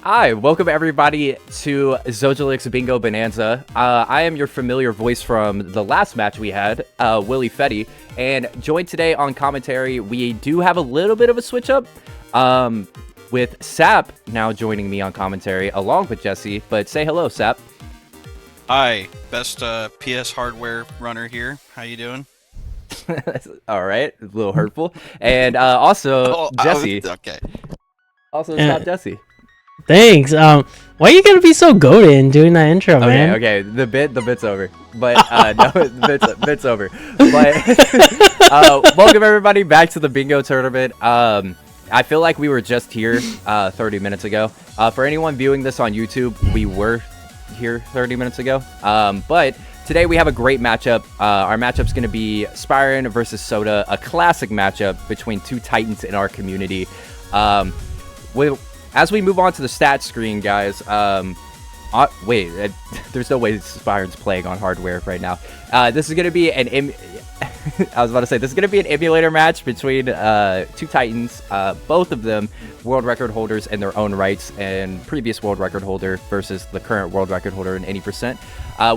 Hi, welcome everybody to Zojalix Bingo Bonanza. I am your familiar voice from the last match we had, Willie Fetty, and joined today on commentary. We do have a little bit of a switch up, with Sap now joining me on commentary along with Jesse. But say hello, Sap. Hi, best PS hardware runner here. How you doing? All right, a little hurtful, and also Jesse. Okay. Also, Sap Jesse. Thanks. Why you gotta be so goated in doing that intro, man? Okay, the bit's over. But no, the bit's over. But welcome everybody back to the bingo tournament. I feel like we were just here 30 minutes ago. For anyone viewing this on YouTube, we were here 30 minutes ago. But today we have a great matchup. Our matchup's going to be Spyran versus Soda, a classic matchup between two titans in our community. As we move on to the stat screen, guys, wait, there's no way Spyran's playing on hardware right now. This is going to be an I was about to say, this is going to be an emulator match between two titans, both of them world record holders in their own rights, and previous world record holder versus the current world record holder in any percent.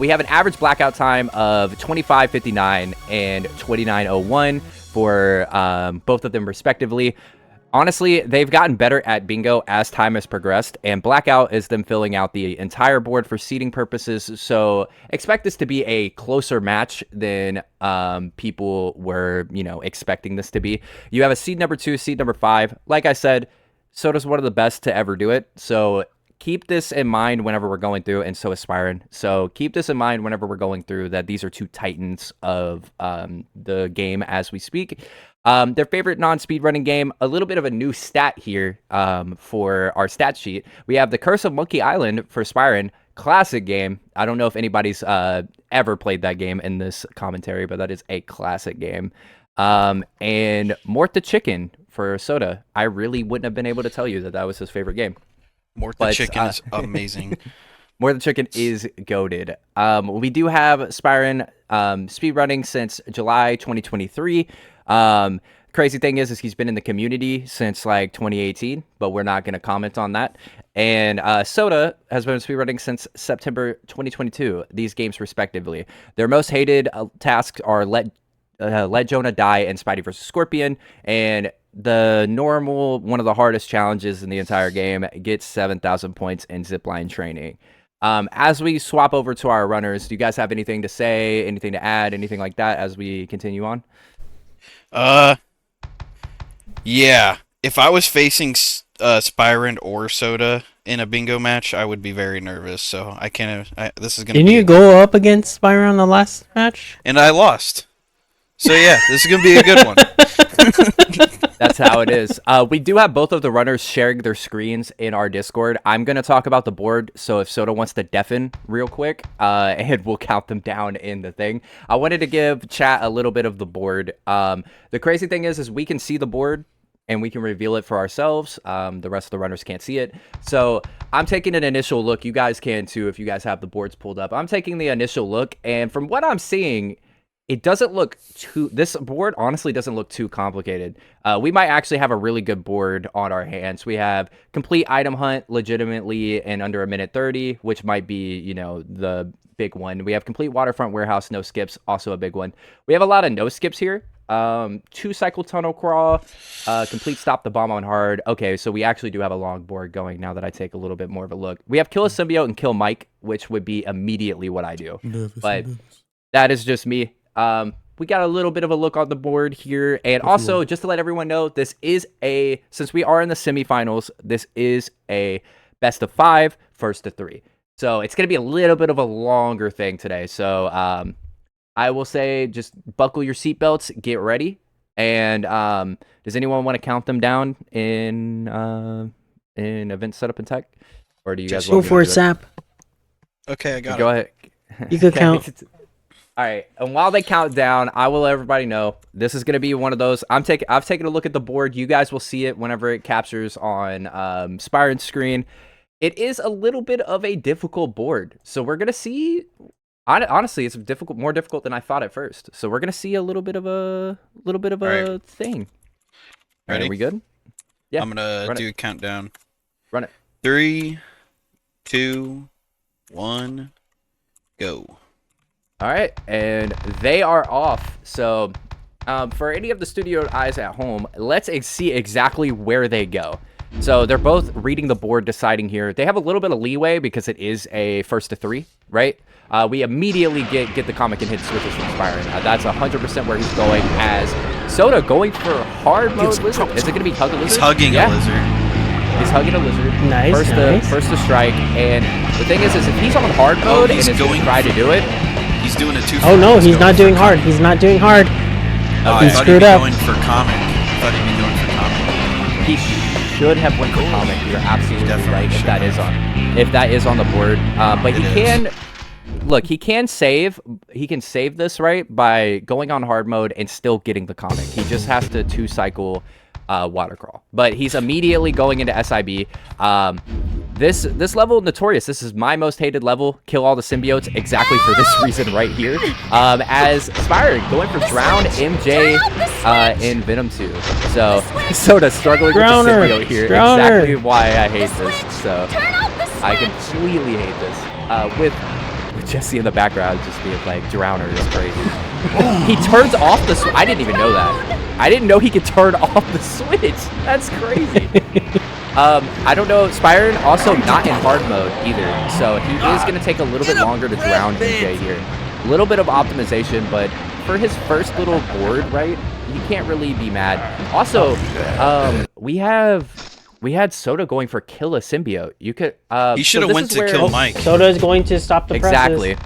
We have an average blackout time of 25:59 and 29:01 for both of them respectively. Honestly, they've gotten better at bingo as time has progressed, and blackout is them filling out the entire board for seeding purposes. So expect this to be a closer match than people were, expecting this to be. You have a seed number 2, seed number 5. Like I said, Soda's one of the best to ever do it. So keep this in mind whenever we're going through, and so is Spyran. So keep this in mind whenever we're going through that these are two titans of the game as we speak. Their favorite non-speedrunning game, a little bit of a new stat here for our stat sheet. We have the Curse of Monkey Island for Spyran, classic game. I don't know if anybody's ever played that game in this commentary, but that is a classic game. And Mort the Chicken for Soda. I really wouldn't have been able to tell you that that was his favorite game. Mort the Chicken is amazing. Mort the Chicken is goated. We do have Spyran speedrunning since July 2023. Crazy thing is he's been in the community since like 2018, but we're not going to comment on that. And Soda has been speedrunning since September 2022, these games respectively. Their most hated tasks are Let Jonah Die and Spidey vs. Scorpion, and the normal, one of the hardest challenges in the entire game, gets 7,000 points in zipline training. As we swap over to our runners, do you guys have anything to say, anything to add, anything like that as we continue on? Yeah. If I was facing Spyran or Soda in a bingo match, I would be very nervous. So I can't. This is gonna. Didn't you go up against Spyran on the last match? And I lost. So yeah, this is gonna be a good one. That's how it is. We do have both of the runners sharing their screens in our Discord. I'm going to talk about the board, so if Soda wants to deafen real quick, and we'll count them down in the thing. I wanted to give chat a little bit of the board. The crazy thing is we can see the board, and we can reveal it for ourselves. The rest of the runners can't see it. So I'm taking an initial look. You guys can too if you guys have the boards pulled up. I'm taking the initial look, and from what I'm seeing, it doesn't look too, this board honestly doesn't look too complicated. We might actually have a really good board on our hands. We have complete item hunt legitimately in under a minute 30, which might be, the big one. We have complete waterfront warehouse, no skips, also a big one. We have a lot of no skips here. 2 cycle tunnel crawl, complete stop the bomb on hard. Okay, so we actually do have a long board going now that I take a little bit more of a look. We have kill a symbiote and kill Mike, which would be immediately what I do. But that is just me. We got a little bit of a look on the board here, and also just to let everyone know, this is since we are in the semifinals, this is a best of 5, first to 3. So it's going to be a little bit of a longer thing today. So I will say just buckle your seatbelts, get ready. And does anyone want to count them down in event setup and tech? Or do you guys go for it, Sap? Okay, I got it. Go ahead. You could count. All right, and while they count down, I will let everybody know this is going to be one of those. I've taken a look at the board. You guys will see it whenever it captures on Spyran's screen. It is a little bit of a difficult board, so we're going to see. Honestly, it's more difficult than I thought at first. So we're going to see a little bit of a right. thing. Ready? Are we good? Yeah. I'm gonna do a countdown. Run it. 3, 2, 1, go. All right, and they are off. So, for any of the studio eyes at home, let's see exactly where they go. So they're both reading the board, deciding here. They have a little bit of leeway because it is a 1st to 3, right? We immediately get the comic and hit switches from Spyran. That's 100% where he's going. As Soda going for hard mode lizard. Is it going to be hug a lizard? He's hugging a lizard. He's hugging a lizard. Nice, First to strike. And the thing is if he's on hard mode and is going to try to do it, he's doing it too. Oh no, he's not doing hard. He's not doing hard. He screwed up. Going for comic. I thought he'd be going for comic. He should have went for comic. You're absolutely right. If that is on the board, but he can. Look, he can save. He can save this right by going on hard mode and still getting the comic. He just has to 2-cycle water crawl. But he's immediately going into SIB. This level, notorious. This is my most hated level. Kill all the symbiotes exactly for this reason right here. As Spyran going for Drown, MJ, in Venom 2. So Soda struggling with the symbiote here. Exactly why I hate this. So I completely hate this. With Jesse in the background just being like, Drowner is crazy. He turns off the switch. I didn't even know that. I didn't know he could turn off the switch. That's crazy. I don't know. Spyran also not in hard mode either. So he is going to take a little bit longer to drown MJ here. A little bit of optimization, but for his first little board, right, you can't really be mad. Also, we had Soda going for kill a symbiote. You could. He should have went to kill Mike. Soda is going to stop the presses.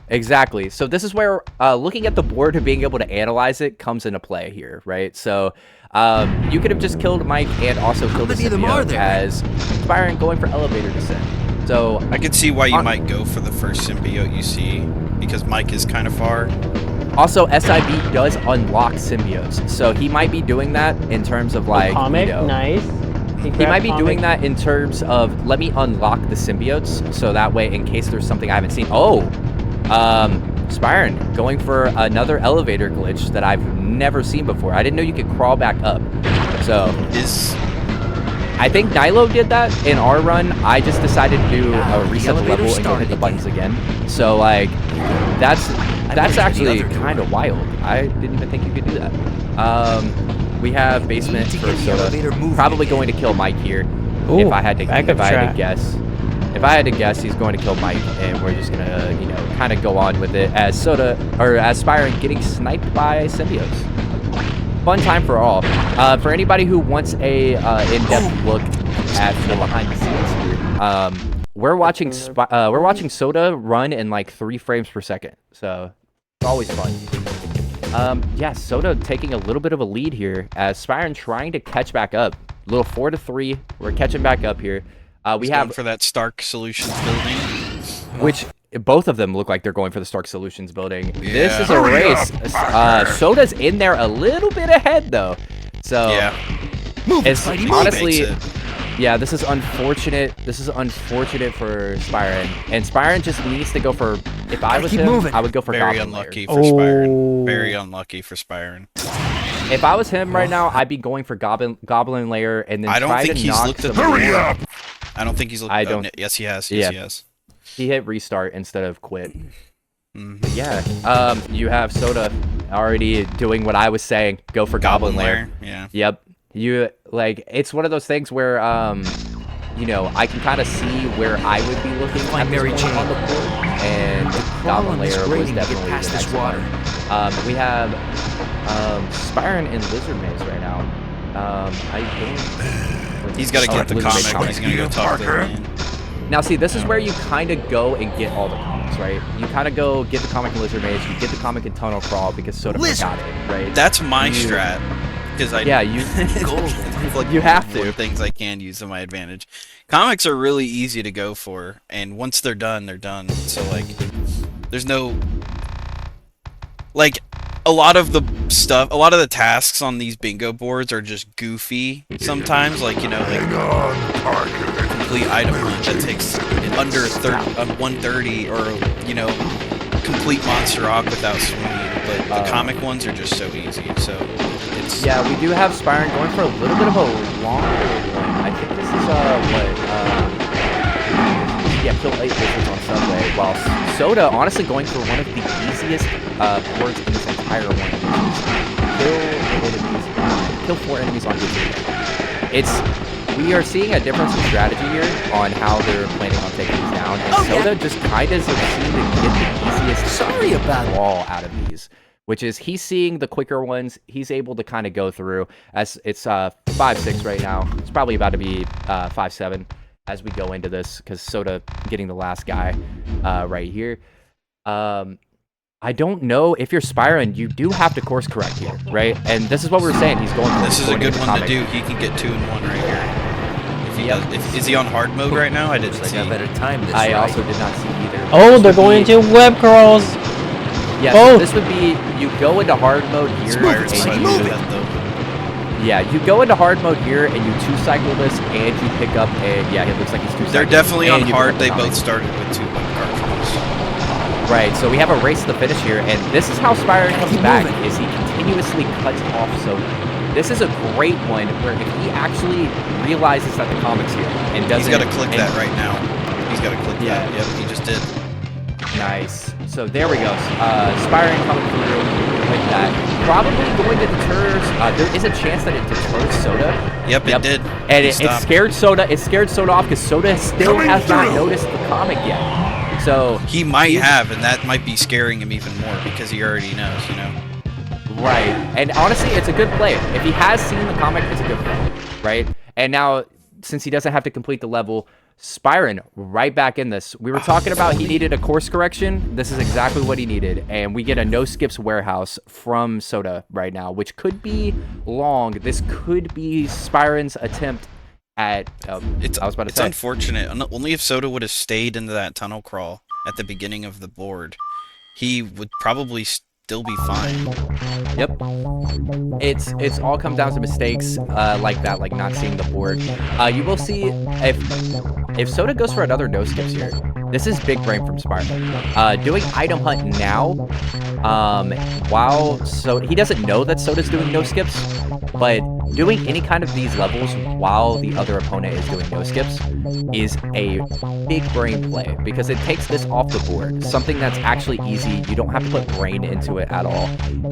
Exactly. So this is where looking at the board and being able to analyze it comes into play here, right? So you could have just killed Mike and also killed the symbiote as Spyran going for elevator descent. So I can see why you might go for the first symbiote you see because Mike is kind of far. Also, SIB does unlock symbiotes, so he might be doing that in terms of like comic, nice. He might be doing that in terms of let me unlock the symbiotes, so that way in case there's something I haven't seen. Spyran going for another elevator glitch that I've never seen before. I didn't know you could crawl back up. So I think Nilo did that in our run. I just decided to do a reset the level and go hit the buttons again. So like that's actually kind of wild. I didn't even think you could do that. We have basement for Soda. Probably going to kill Mike here. Ooh, if I had to guess. If I had to guess, he's going to kill Mike, and we're just gonna, kind of go on with it as Soda or as Spyran getting sniped by symbiotes. Fun time for all. For anybody who wants a in-depth look at the behind the scenes here, we're watching Soda run in like 3 frames per second, so it's always fun. Yeah, Soda taking a little bit of a lead here as Spyran trying to catch back up. Little 4 to 3. We're catching back up here. We have for that Stark Solutions building, which both of them look like they're going for the Stark Solutions building. Yeah. This is a race. Soda's in there a little bit ahead though, so yeah. It's honestly, yeah, this is unfortunate. This is unfortunate for Spyran, and Spyran just needs to go for. If I was him, I would go for Very Goblin unlucky Lair. for Spyran. Very unlucky for Spyran. If I was him right now, I'd be going for Goblin Lair and then I don't try think to he's knock looked at some. Hurry up! I don't think he's looked. I don't. Yes, he has. Yes, he has. He hit restart instead of quit. Mm-hmm. Yeah. You have Soda already doing what I was saying. Go for Goblin Lair. Yeah. Yep. You like it's one of those things where I can kind of see where I would be looking at this point on the board, and Goblin Lair was definitely the next one. We have Spyran in Lizard Maze right now. He's got to get the comic. He's gonna go talk to him. Now, see, this is where you kind of go and get all the comics, right? You kind of go get the comic in Lizard Maze, you get the comic in Tunnel Crawl because Soda forgot it, right? That's my strat. Because you have to. Things I can use to my advantage. Comics are really easy to go for, and once they're done, they're done. So like, there's no like a lot of the tasks on these bingo boards are just goofy sometimes. Like complete item hunt that takes under 130, or complete monster rock without swinging. But the comic ones are just so easy. So. Yeah, we do have Spyran going for a little bit of a longer one. I think this is kill 8 wizards on Subway, while Soda honestly going for one of the easiest boards in this entire one, which is kill 4 enemies on wizard. We are seeing a difference in strategy here on how they're planning on taking these down, and Soda just kind of seems to get the easiest wall out of these, which is he's seeing the quicker ones. He's able to kind of go through, as it's 5-6 right now. It's probably about to be 5-7 as we go into this, because Soda getting the last guy right here. I don't know if you're Spyran, you do have to course correct here, right? And this is what we were saying. He's going for. This is a good one to do. He can get 2 and 1 right here. If he does, is he on hard mode right now? I didn't see. I better time this. I also did not see either. Oh, they're going into web crawls. Yeah, so this would be, you go into hard mode here. Yeah, you go into hard mode here and you 2-cycle this and you pick up a, yeah, it looks like he's 2-cycling. They're definitely on hard. They both started with 2 cartridges. Right, so we have a race to the finish here, and this is how Spyran comes back, is he continuously cuts off Soda. This is a great one where if he actually realizes that the comic's here and doesn't... He's got to click that right now. He's got to click that. Yep, he just did. Nice. So there we go. Spyran coming through with that. Probably going to deter... there is a chance that it deters Soda. Yep, it did. And it scared Soda. It scared Soda off because Soda still has not noticed the comic yet. So he might have, and that might be scaring him even more because he already knows, you know. Right, and honestly, it's a good play. If he has seen the comic, it's a good play, right? And now, since he doesn't have to complete the level, Spyran right back in this. We were talking about he needed a course correction. This is exactly what he needed, and we get a no skips warehouse from Soda right now, which could be long. This could be Spyran's attempt at it's unfortunate. Only if Soda would have stayed into that tunnel crawl at the beginning of the board, he would probably still be fine. Yep. It's all come down to mistakes like that, like not seeing the board. You will see if Soda goes for another no skips here. This is big brain from Spyran. Doing item hunt now, while he doesn't know that Soda's doing no skips, but doing any kind of these levels while the other opponent is doing no skips is a big brain play because it takes this off the board. Something that's actually easy. You don't have to put brain into it at all.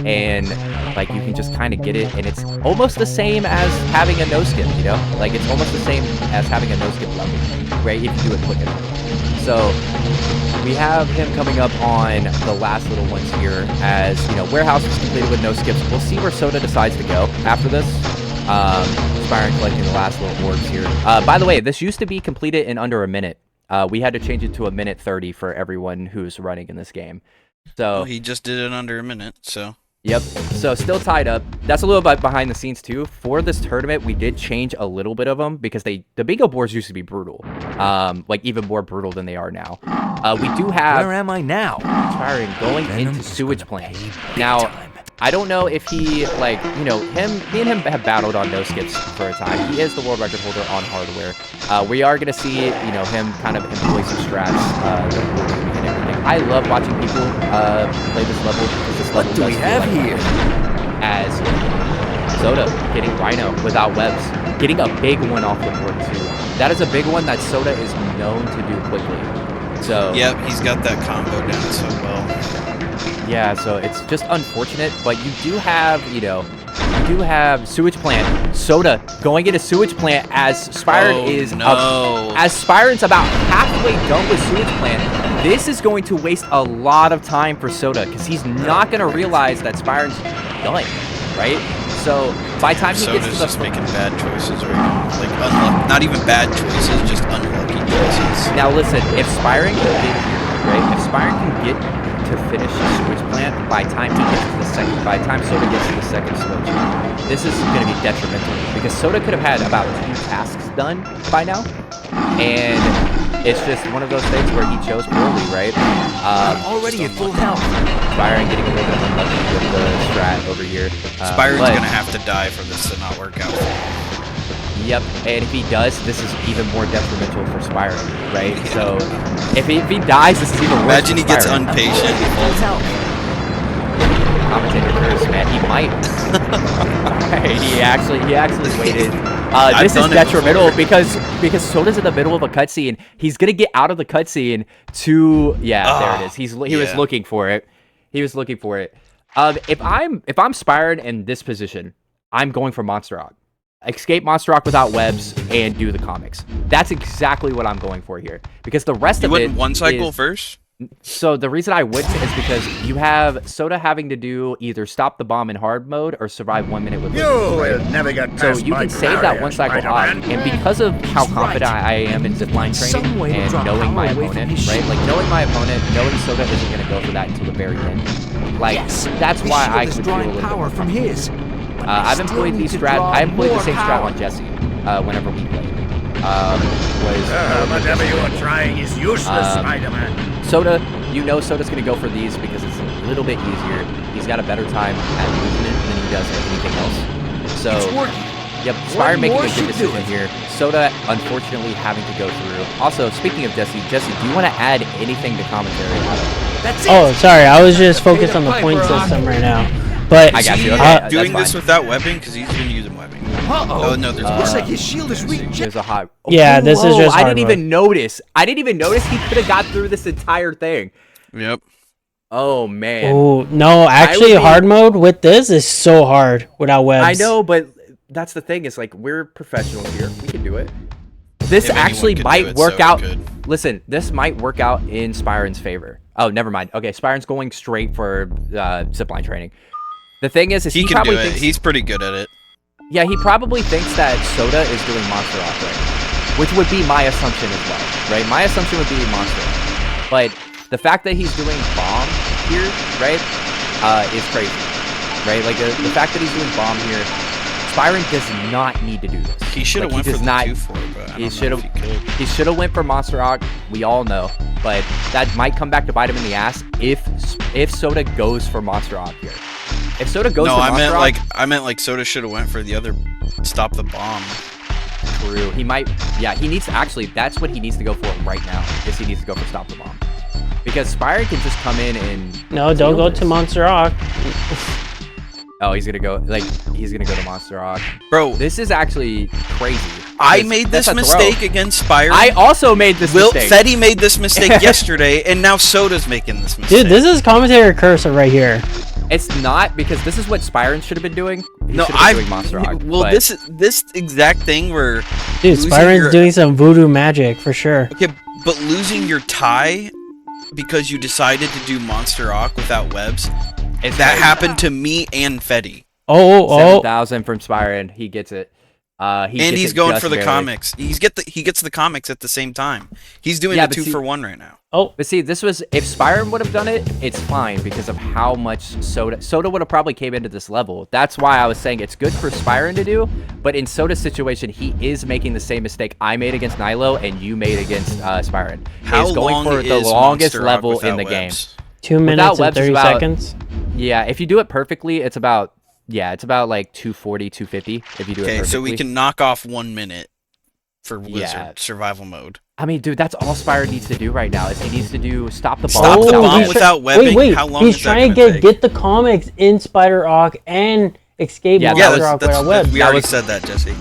And like you can just kind of get it, and it's almost the same as having a no skip, you know? Like it's almost the same as having a no skip level, right? If you do it quick enough. So we have him coming up on the last little ones here as, you know, warehouse is completed with no skips. We'll see where Soda decides to go after this. Spyran collecting the last little orbs here. By the way, this used to be completed in under a minute. We had to change it to 1:30 for everyone who's running in this game. So well, he just did it under a minute, so. Yep, so still tied up. That's a little bit behind the scenes too. For this tournament, we did change a little bit of them because the bingo boards used to be brutal. Like even more brutal than they are now. We do have... Where am I now? Spyran going into sewage plant. Now, I don't know if he, like, you know, me and him have battled on no skips for a time. He is the world record holder on hardware. We are going to see, you know, him kind of employ some strats and everything. I love watching people play this level because this level does feel here? As Soda getting Rhino without webs, getting a big one off the board too. That is a big one that Soda is known to do quickly. So yep, he's got that combo down so well. Yeah, so it's just unfortunate, but you do have, you know, sewage plant. Soda going into sewage plant as Spyran as Spyran's about halfway done with sewage plant. This is going to waste a lot of time for Soda because he's not going to realize that Spyran's done, right? So by the time he gets to the just making bad choices right now. Like not even bad choices, just unlucky choices. Now listen, if Spyran can get here, right? If Spyran can get to finish the sewage plant by the time Soda gets to the second switch, this is going to be detrimental because Soda could have had about 2 tasks done by now, and it's just one of those things where he chose poorly, right? Already at full health. Spyran getting a little bit unlucky with the strat over here. Spyran's going to have to die for this to not work out. Yep, and if he does, this is even more detrimental for Spyran, right? So, if he dies, this is even worse. Imagine he gets impatient. commentator curse, man. He might. he actually waited. This is done it detrimental before. because Soda's in the middle of a cutscene. He's gonna get out of the cutscene to there it is. He was looking for it. He was looking for it. If I'm Spyran in this position, I'm going for Monster Rock. Escape Monster Rock without webs and do the comics. That's exactly what I'm going for here. Because the rest of it wouldn't one cycle is, first? So the reason I wouldn't is because you have Soda having to do either stop the bomb in hard mode or survive 1 minute with You Blizzard, will never get so past you my can save that barrier, one cycle high, Spider-Man. and because of how He's confident right. I am in zipline Some training way to and draw knowing my power away from opponent, his right? shield. Like knowing my opponent, knowing Soda isn't going to go for that until the very end. Like that's why I could feel a little power bit. from his. I've employed these I employed the same strat on Jesse whenever we played. Whatever you are trying is useless, Um, Spider-Man. Soda, Soda's going to go for these because it's a little bit easier. He's got a better time at movement than he does at anything else. So, It's working. yep, Spyran making more a good should do decision it. here. Soda, unfortunately, having to go through. Also, speaking of Jesse, do you want to add anything to commentary? That's it. Oh, sorry. I was just focused on the Play, point bro. system right now. But I got you. He Okay, that's doing this fine. without webbing because he's been using webbing. Uh-oh. Oh no, there's Looks one. like his shield is weak. There's a hot. Yeah, this is just I hard didn't even notice. I didn't even notice he could have got through this entire thing. Yep. Oh man. oh no, actually, would be- hard mode with this is so hard without webs. I know, but that's the thing. Is like we're professionals here. We can do it. This If anyone actually could do might it, work Soda out. could. Listen, this might work out in Spyran's favor. Oh, never mind. Okay, Spyran's going straight for zipline training. The thing is He can probably do it. thinks, He's pretty good at it. yeah, he probably thinks that Soda is doing Monster Rock right now, which would be my assumption as well, right? My assumption would be Monster Rock, but the fact that he's doing Bomb here, right, is crazy, right? Like the fact that he's doing Bomb here, Spyran does not need to do this. He should have Like, went he for does the not- 2-4, but I he don't know should've- if he could. He should have went for Monster Rock. We all know, but that might come back to bite him in the ass if Soda goes for Monster Rock here. If Soda goes No, for I Monster meant Rock, like Soda should have went for the other stop the bomb. true. He might. Yeah, he needs to actually. That's what he needs to go for right now. Is he needs to go for Stop the Bomb, because Spyran can just come in and. No, don't deal go this. to Monster Rock. Oh, he's gonna go to Monster Rock. Bro, This is actually crazy. I because made that's this a throw. mistake against Spyran. I also made this mistake. Fetty made this mistake yesterday, and now Soda's making this mistake. Dude, this is commentator cursor right here. It's not, because this is what Spyran should have been doing. He No, should have I. been doing Monster Rock. Well, but- this exact thing where Dude, losing Spyran's your- doing some voodoo magic for sure. Okay, but losing your tie because you decided to do Monster Rock without webs, It's that crazy. happened to me and Fetty. Oh. 7,000 from Spyran. He gets it. And gets he's it going just for the barely. comics. He gets the comics at the same time. He's doing Yeah, a but 2-for-1 right now. Oh, But see, this was, if Spyran would have done it, it's fine because of how much Soda would have probably came into this level. That's why I was saying it's good for Spyran to do, but in Soda's situation, he is making the same mistake I made against Nilo and you made against Spyran. How Is going long for the is longest Monster Rock level without in the game. webs? 2 minutes and webs is 30 about- seconds. Yeah, if you do it perfectly, it's about like 240, 250 if you do it Okay, perfectly. so we can knock off 1 minute for Blizzard Yeah. survival mode. I mean, dude, that's all Spyran needs to do right now. Is he needs to do stop the bomb. Stop the without bomb webs. without webbing. Wait, How long he's is that trying gonna to take? get the comics in Spider Rock and escape Yeah, Monster that was- Rock without webs. we That already was- said that, Jesse.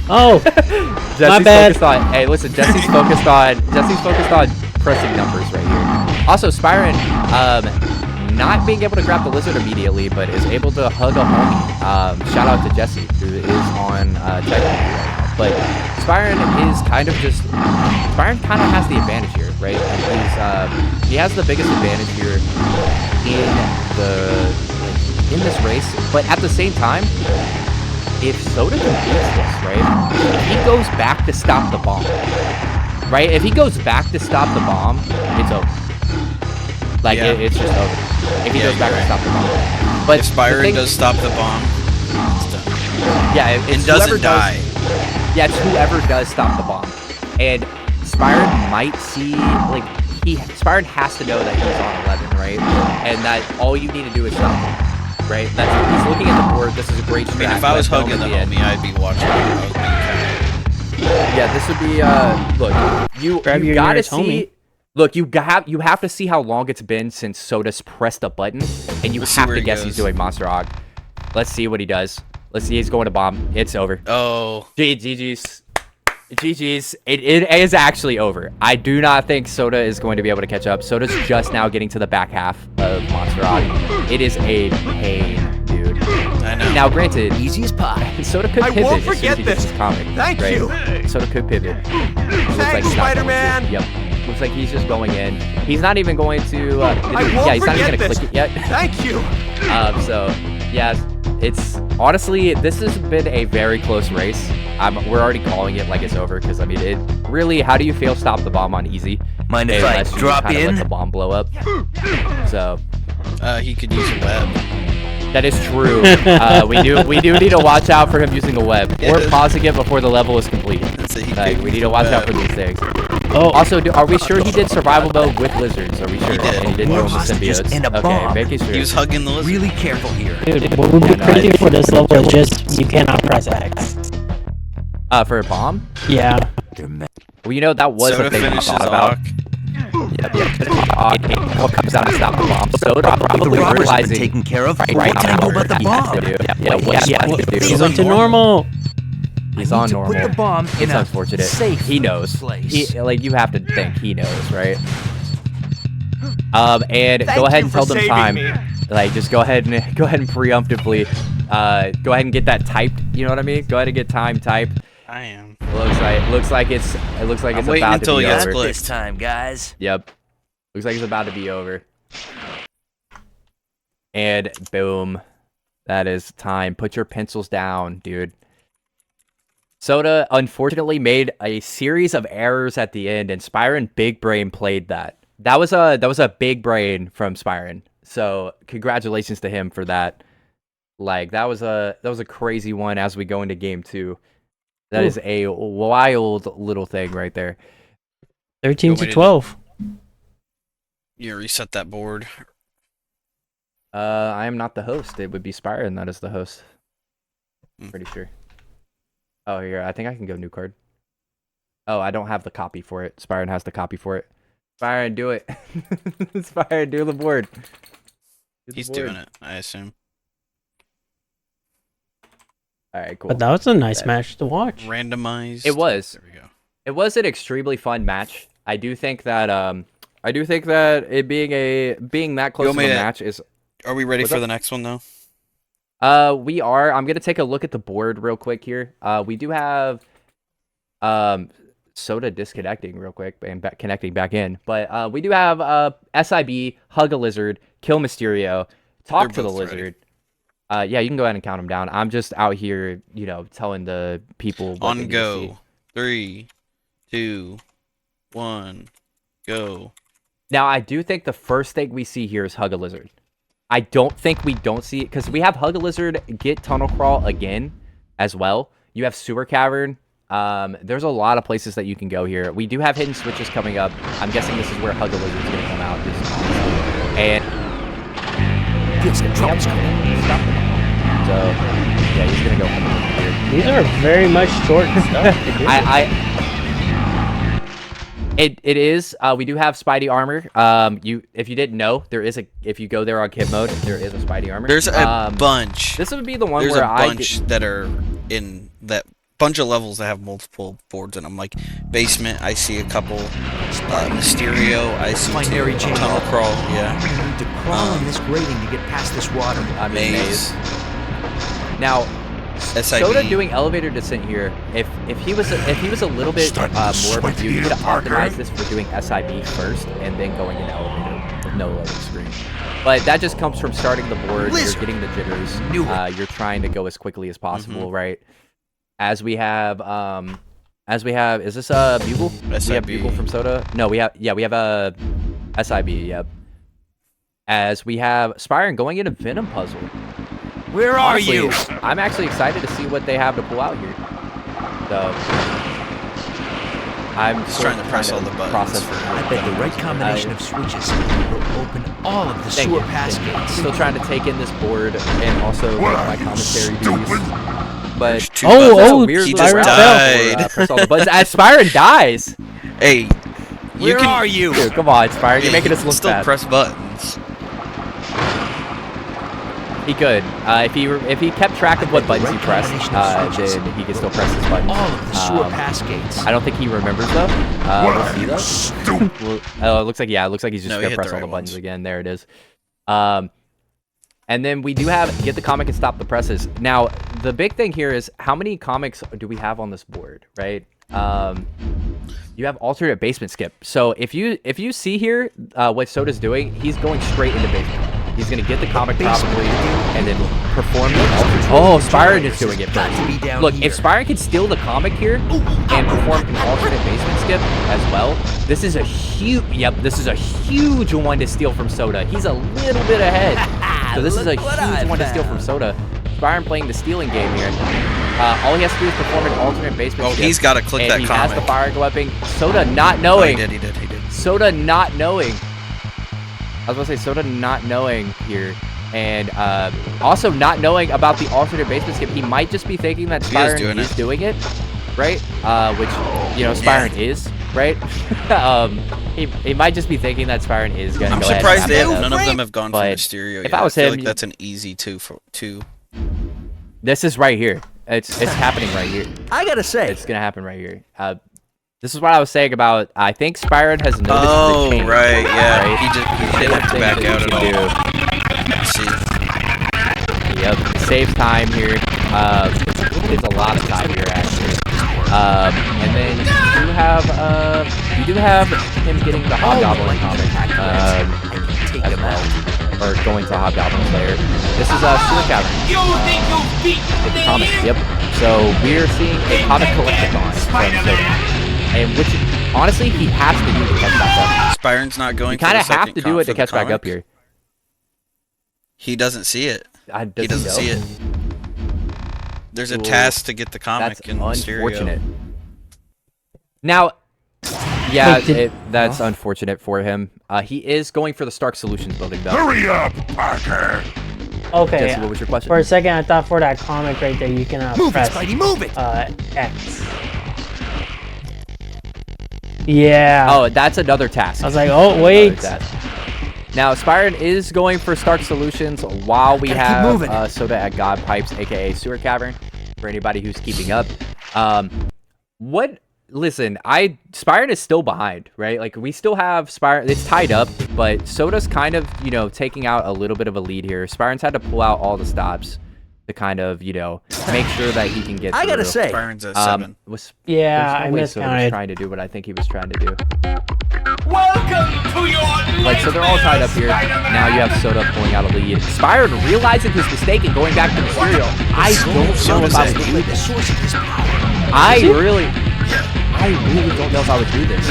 Oh, Jesse's My bad. focused on. Hey, listen, Jesse's focused on pressing numbers right here. Also, Spyran, not being able to grab the lizard immediately, but is able to hug a homie. Shout out to Jesse, who is on Titan right now. But Spyran is kind of has the advantage here, right? And he has the biggest advantage here in this race. But at the same time, if Soda completes this, right, if he goes back to stop the bomb, right? If he goes back to stop the bomb, it's over. Like, Yeah. it's just over. If he Yeah, goes back you're to right. stop the bomb. But If the Spyran thing- does stop the bomb, it's done. yeah, it's And whoever doesn't die. Yeah, it's whoever does stop the bomb. And Spyran might see, like, Spyran has to know that he's on 11, right? And that all you need to do is stop him, right? He's looking at the board. This is a great I mean, strat, if I was but hugging the at end- homie, I'd be watching. I was being kind. Yeah, this would be look, you Grab your gotta nearest see homie. Look, you have to see how long it's been since Soda's pressed a button, and you have to guess he's doing Monster Hog. Let's see what he does. Let's see. He's going to bomb. It's over. Oh. GG's. GG's. It is actually over. I do not think Soda is going to be able to catch up. Soda's just now getting to the back half of Monster Hog. It is a pain, dude. I know. Now, granted, Easy as pie. Soda could pivot won't as soon as he gets forget his comic. Thank right? you. Soda could pivot. Thanks, Spider-Man. Yep. Looks like he's just going in. He's not even going to. He's not even going to click it yet. Thank you. So, yeah, it's honestly, this has been a very close race. We're already calling it like it's over because I mean, it really. How do you fail stop the bomb on easy? Mind if I Unless you drop kind of in? let the bomb blow up. So. He could use a web. That is true. We do need to watch out for him using a web or pausing it before the level is complete. We need to watch out for these things. Oh, Also, are we sure he did survival mode with lizards? Are we sure? He did. And he didn't go with the symbiotes. And a Okay, bomb. making sure. He was hugging the lizard. Really careful here. dude, what would be crazy for this level is just you cannot press X. For a bomb? Yeah. Well, you know that was Soda a thing we finishes thought about. Yep. What comes out to stop the bomb? Soda probably The robbers have been realizing taken care of. right What can I now do about the what he has to bomb? do. Yeah, what he has to do. He's on to normal. He's on normal. Put the bomb in It's a unfortunate. safe He knows. place. You have to think he knows, right? And Thank go ahead you and for tell them saving time. me. Like, just go ahead and preemptively, go ahead and get that typed. You know what I mean? Go ahead and get time typed. I am. Looks like it's waiting about to until be he gets over. clicked. This time, guys. Yep. Looks like it's about to be over. And boom. That is time. Put your pencils down, dude. Soda unfortunately made a series of errors at the end, and Spyran Big Brain played that. That was a big brain from Spyran. So congratulations to him for that. Like that was a crazy one as we go into game 2. That is a wild little thing right there. 13 to 12. You reset that board. I am not the host. It would be Spyran that is the host. Hmm. Pretty sure. Oh, here. I think I can go new card. Oh, I don't have the copy for it. Spyran has the copy for it. Spyran, do it. Spyran, do the board. He's doing it, I assume. All right, cool. But that was a nice match to watch. Randomized. It was. There we go. It was an extremely fun match. I do think that it being that close of a match is. Are we ready What's for up? the next one though? We are. I'm gonna take a look at the board real quick here. We do have Soda disconnecting real quick and connecting back in, but we do have SIB, Hug a Lizard, Kill Mysterio, Talk to They're the both ready. Lizard. Yeah, you can go ahead and count them down. I'm just out here, telling the people what they On need to go. see. 3, 2, 1, go. Now, I do think the first thing we see here is Hug a Lizard. I don't think we don't see it because we have Hug a Lizard get Tunnel Crawl again as well. You have Sewer Cavern. There's a lot of places that you can go here. We do have hidden switches coming up. I'm guessing this is where Hug a Lizard is going to come out. And Feels like trouble's coming. so, yeah, he's going to go Hug a Lizard here. These are very much short stuff. It is. We do have Spidey armor. If you didn't know, if you go there on kit mode, there is a Spidey armor. There's a bunch. This would be the one There's where a bunch that are in that bunch of levels that have multiple boards in them. Like basement, I see a couple. Mysterio, I see Binary two. chamber. Tunnel Crawl, yeah. I need to crawl on this grating to get past this water. Maze. Now, SIB. Soda doing elevator descent here. If he was a little bit more of you, he could optimize this for doing SIB first and then going into elevator with no loading screen. But that just comes from starting the board. You're getting the jitters. You're trying to go as quickly as possible, right? As we have, is this a Bugle? SIB. We have Bugle from Soda. No, we have a SIB. Yep. As we have Spyran going into Venom Puzzle. Where are you? I'm actually excited to see what they have to pull out here. So I'm Just trying to press all the buttons. Process I bet the right combination of switches will open all of the Thank sewer you. pass gates. Still trying to take in this board and also my commentary duties. But There's two Oh, buttons. oh, weird he little just round died. for, press all the buttons. As Spyran dies. Hey, Where are you? Dude, come on, Spyran. You're making you us can look still bad. press buttons. He could. If he kept track of what buttons he pressed, then he could still press his buttons. All of the sewer pass gates. I don't think he remembers though. We'll see though. Well, it looks like he's just gonna press all the buttons again. There it is. And then we do have get the comic and stop the presses. Now, the big thing here is how many comics do we have on this board, right? You have alternate basement skip. So if you see here what Soda's doing, he's going straight into basement. He's gonna get the comic properly and then perform the alternate. Oh, Spyran is doing it first. Look, if Spyran can steal the comic here and perform an alternate basement skip as well, this is a huge. Yep, this is a huge one to steal from Soda. He's a little bit ahead. So this is a huge one to steal from Soda. Spyran playing the stealing game here. All he has to do is perform an alternate basement skip. He's got to click that he comic. Has the firing weapon. Soda not knowing. Oh, he did. Soda not knowing. I was going to say Soda not knowing here. And also not knowing about the alternate basement skip. He might just be thinking that Spyran is doing it. Right? Which, Spyran is. Right? He might just be thinking that Spyran is going to go ahead. I'm surprised none of them have gone for Mysterio yet. If I was him, feel like that's an easy two. This is right here. It's happening right here. I gotta say, it's gonna happen right here. This is what I was saying about. I think Spyran has noticed the change. Right, yeah. Right? He didn't have to back out at all. See. Yep, saves time here. Saves a lot of time here actually. And then you do have him getting the Hobgoblin comic as well. Or going to Hobgoblin's lair. This is a sewer cavern. It's a comic. Yep. So we're seeing a comic collectathon from Soda. And which, honestly, he has to do to catch back up. Spyran's not going. You kind of have to do it to catch back up here. He doesn't see it. He doesn't see it. There's a task to get the comic. That's unfortunate. Now, yeah, that's unfortunate for him. He is going for the Stark Solutions building, though. Hurry up, Parker! Okay. Jesse, what was your question? For a second, I thought for that comic right there, you can press Spidey, move it! X. Yeah. Oh, that's another task. I was like, oh, wait. Now, Spyran is going for Stark Solutions while we have Soda at God Pipes, aka Sewer Cavern, for anybody who's keeping up. Listen, Spyran is still behind, right? Like, we still have Spyran. It's tied up, but Soda's kind of, taking out a little bit of a lead here. Spyran's had to pull out all the stops to kind of, make sure that he can get through. I gotta say, Spyran's at 7. I miscounted. Trying to do what I think he was trying to do. Welcome to your So they're all tied up here. Now you have Soda pulling out a lead. Spyran realizing his mistake and going back to Mysterio. I don't know if I would do this. I really don't know if I would do this.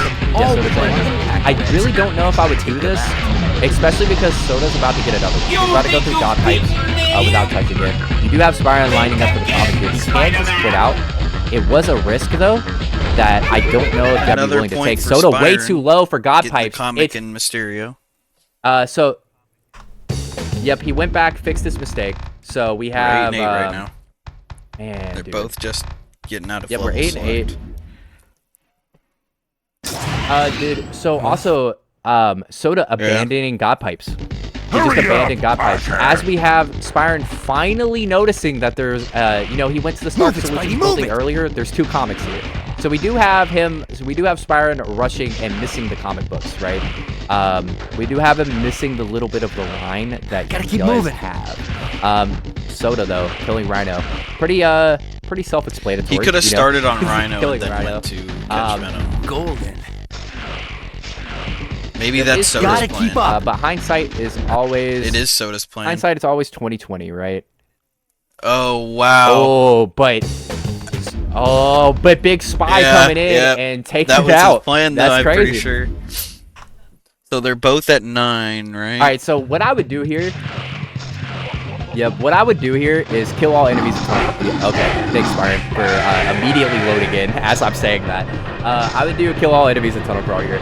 I really don't know if I would do this, especially because Soda's about to get another one. He's about to go through God Pipes without touching it. You do have Spyran lining up for the comic here. He can't just quit out. It was a risk, though, that I don't know if you'd be willing to take. Soda way too low for God Pipes. The comic and Mysterio. Yep, he went back, fixed his mistake. So we have... We're 8-8 right now. Man, They're both just getting out of we're 8-8. So also, Soda abandoning God Pipes. He just abandoned God Pipes. As we have Spyran finally noticing that there's, he went to the Stark Solutions building earlier. There's 2 comics here. So we do have Spyran rushing and missing the comic books, right? We do have him missing the little bit of the line that he does have. Soda, though, killing Rhino. Pretty self-explanatory. He could have started on Rhino and then Rhino. went to catch Venom. golden. Maybe that's Soda's plan. But hindsight is always... It is Soda's plan. Hindsight is always 20/20, right? Oh, wow. But Big Spy coming in and taking it out. That was his plan, though, That's I'm crazy. pretty sure. So they're both at 9, right? Alright, so what I would do here... Yep, what I would do here is kill all enemies. Okay, thanks, Spyran, for immediately loading in as I'm saying that. I would do kill all enemies in Tunnel Crawl here.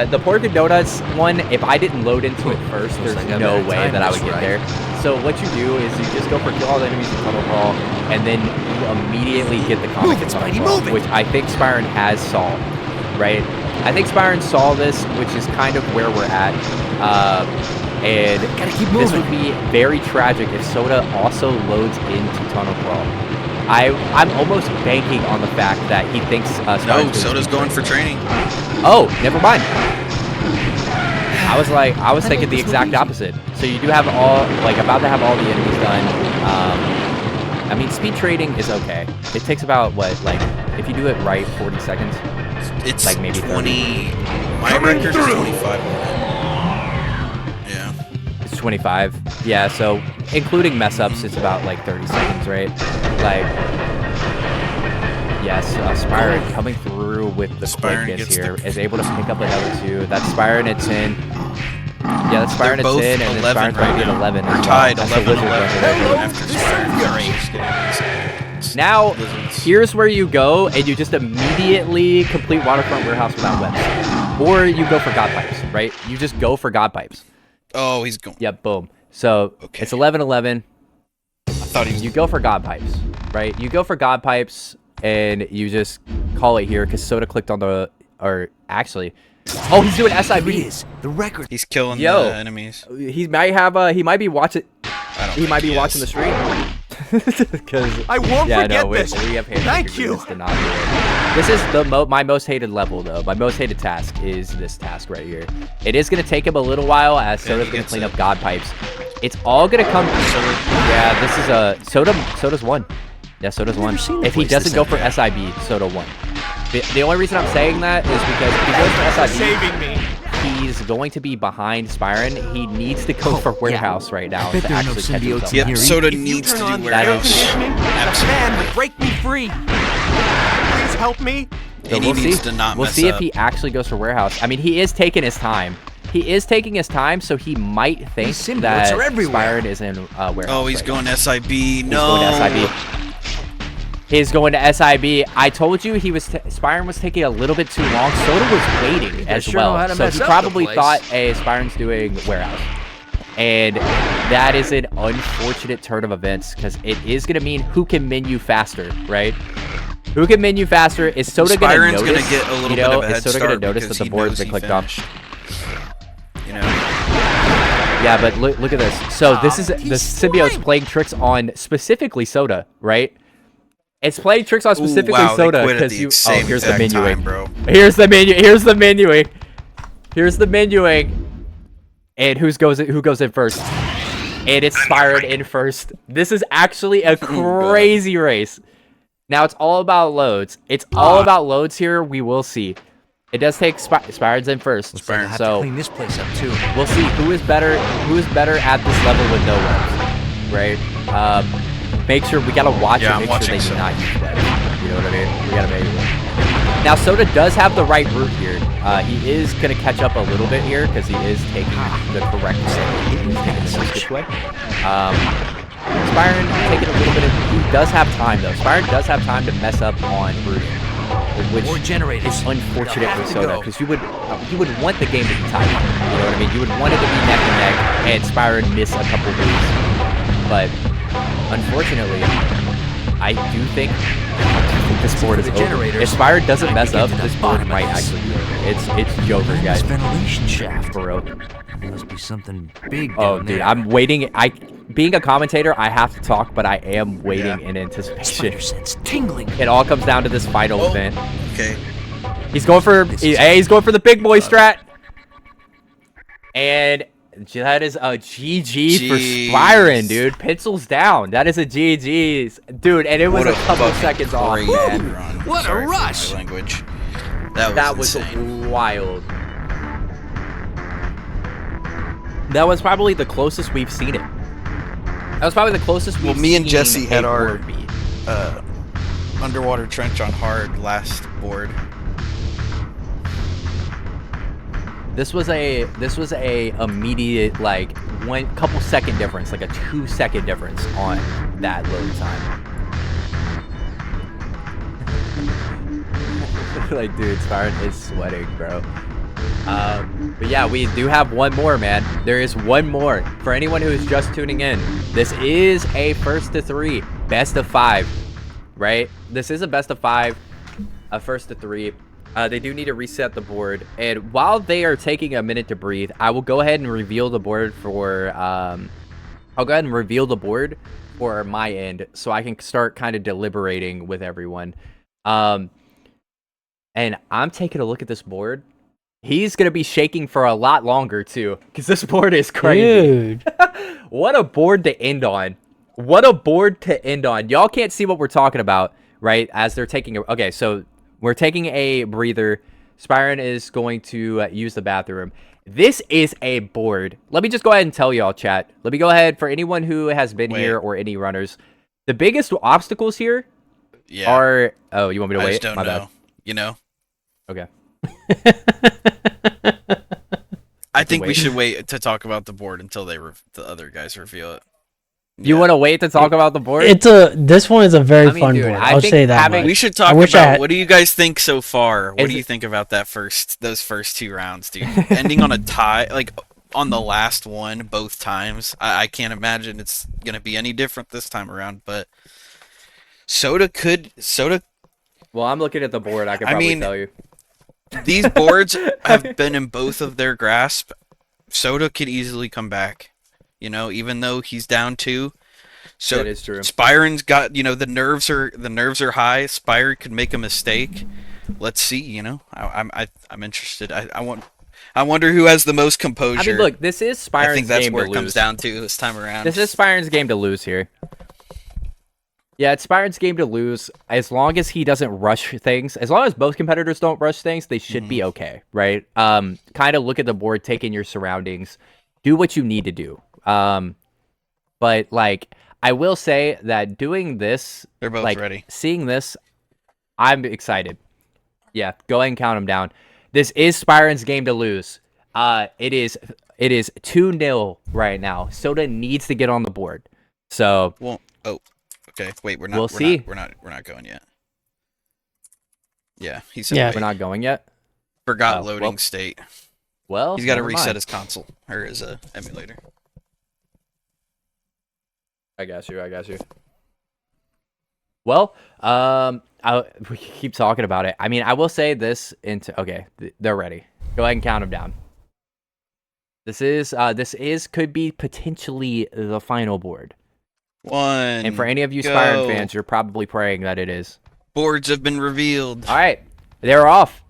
The Pork and Donuts one, if I didn't load into it first, there's no way that I would get there. So what you do is you just go for kill all the enemies in Tunnel Crawl, and then you immediately get the comic in Tunnel Crawl, which I think Spyran has solved. right? I think Spyran saw this, which is kind of where we're at. And this would be very tragic if Soda also loads into Tunnel Crawl. I'm almost banking on the fact that he thinks No, Soda's going for training. Oh, never mind. I was thinking the exact opposite. So you do have about to have all the enemies done. I mean, speed trading is okay. It takes about if you do it right, 40 seconds. It's like maybe 20. My record is 25. Yeah. It's 25. Yeah, so including mess ups, it's about like 30 seconds, right? Like, yes, Spyran coming through with the quickness here is able to pick up another 2. That's Spyran at 10. Yeah, that's Spyran at 10, and then Spyran's going to be at 11 as well. Tied That's 11, the 11 after Now, here's where you go, and you just immediately complete Waterfront Warehouse without webs. Or you go for God Pipes, right? You just go for God Pipes. Oh, he's going. Yep, boom. So, it's 11-11. I thought he was... You go for God Pipes, right? You go for God Pipes, and you just call it here, because Soda clicked on the... Or, actually... Oh, he's doing SIB. The record. He's killing the enemies. He might have, he might be watching... He might be watching the stream. Because I won't forget this. We have Thank you. To not do it. This is my most hated level, though. My most hated task is this task right here. It is going to take him a little while, as Soda's going to clean up God Pipes. It's all going to come... Yeah, this is a... Soda's won. Yeah, Soda's won. If he doesn't go for SIB, Soda won. The only reason I'm saying that is because if he goes for SIB... Saving me. He's going to be behind Spyran. He needs to go for Warehouse right now to actually catch himself. Yep, Soda needs to do Warehouse. The man would break me free. Please help me. So we'll see. We'll see if he actually goes for Warehouse. I mean, he is taking his time. He is taking his time, so he might think that Spyran is in Warehouse. Oh, he's going SIB. No. He's going to SIB. He's going to SIB. I told you Spyran was taking a little bit too long. Soda was waiting as well. So he probably thought, hey, Spyran's doing Warehouse. And that is an unfortunate turn of events, because it is going to mean who can menu faster, right? Who can menu faster? Is Soda going to notice? Gonna get a little bit of a head is Soda going to notice that the board's been clicked off? You know. Yeah, but look at this. So this is the symbiote's playing tricks on specifically Soda, right? It's playing tricks on specifically Soda because you. Oh, here's the menuing, bro. Here's the menu. Here's the menuing. Here's the menuing. And who goes in first? And it's Spyran in first. This is actually a crazy race. Now it's all about loads. It's all about loads here. We will see. It does take Spyran's in first. Spyran so to clean this place up too. We'll see who is better at this level with no webs, right? Make sure we gotta watch it. Make sure they do not use webs. You know what I mean? We gotta make it. Now Soda does have the right route here. He is gonna catch up a little bit here because he is taking the correct way. He's taking the most way. Spyran taking a little bit of. He does have time though. Spyran does have time to mess up on routing, which is unfortunate for Soda because you would want the game to be tight. You know what I mean? You would want it to be neck and neck, and Spyran miss a couple moves. But unfortunately, I do think this board is over. If Spyran doesn't mess up, this board might actually be over. It's Joker, guys. Ventilation shaft. For real. Must be something big. Oh, dude, there. I'm waiting. Being a commentator, I have to talk, but I am waiting in anticipation. Sense tingling. It all comes down to this final event. Okay. He's going for the big boy strat, and that is a GG for Spyran, dude. Pencils down. That is a GG, dude. And it was a couple sequends off, man. What a rush! Language. That was wild. That was probably the closest we've seen it. That was probably the closest we've seen. Well, me and Jesse had our beat. underwater trench on hard last board. This was a immediate like couple second difference, like a 2-second difference on that load time. Like, dude, Spyran is sweating, bro. But yeah, we do have one more, man. There is one more. For anyone who is just tuning in, this is a first to 3, best of 5, right? This is a best of 5, a first to 3. They do need to reset the board. And while they are taking a minute to breathe, I will go ahead and reveal the board for I'll go ahead and reveal the board for my end so I can start kind of deliberating with everyone. And I'm taking a look at this board. He's going to be shaking for a lot longer too, because this board is crazy. Dude. What a board to end on. What a board to end on. Y'all can't see what we're talking about, right? As they're taking a... Okay, so we're taking a breather. Spyran is going to use the bathroom. This is a board. Let me just go ahead and tell y'all, chat. Let me go ahead, for anyone who has been here or any runners. The biggest obstacles here are... Oh, you want me to wait? I just don't know. Bad. You know? Okay. I think we should wait to talk about the board until the other guys reveal it. You want to wait to talk about the board? This one is a very fun board. I'll say that much. We should talk about what do you guys think so far? What do you think about those first 2 rounds, dude? Ending on a tie, like on the last one both times. I can't imagine it's gonna be any different this time around. But Soda. Well, I'm looking at the board. I can probably tell you. These boards have been in both of their grasp. Soda could easily come back. You know, even though he's down 2. So that is true. Spyran's got, you know, the nerves are high. Spyran could make a mistake. Let's see, you know. I'm interested. I wonder who has the most composure. I mean, look, this is Spyran's game to lose. I think that's where it comes down to this time around. This is Spyran's game to lose here. Yeah, it's Spyran's game to lose. As long as he doesn't rush things, as long as both competitors don't rush things, they should be okay, right? Kind of look at the board, take in your surroundings, do what you need to do. But like, I will say that doing this, they're both ready. Seeing this, I'm excited. Yeah, go ahead and count them down. This is Spyran's game to lose. It is 2-0 right now. Soda needs to get on the board. So, okay. Wait, we're not going yet. Yeah, he said we're not going yet. Forgot loading state. Well, he's got to reset his console or his emulator. I got you. Well, we keep talking about it. I mean, I will say this okay, they're ready. Go ahead and count them down. This could be potentially the final board. 1. And for any of you Spyran fans, you're probably praying that it is. Boards have been revealed. All right, they're off.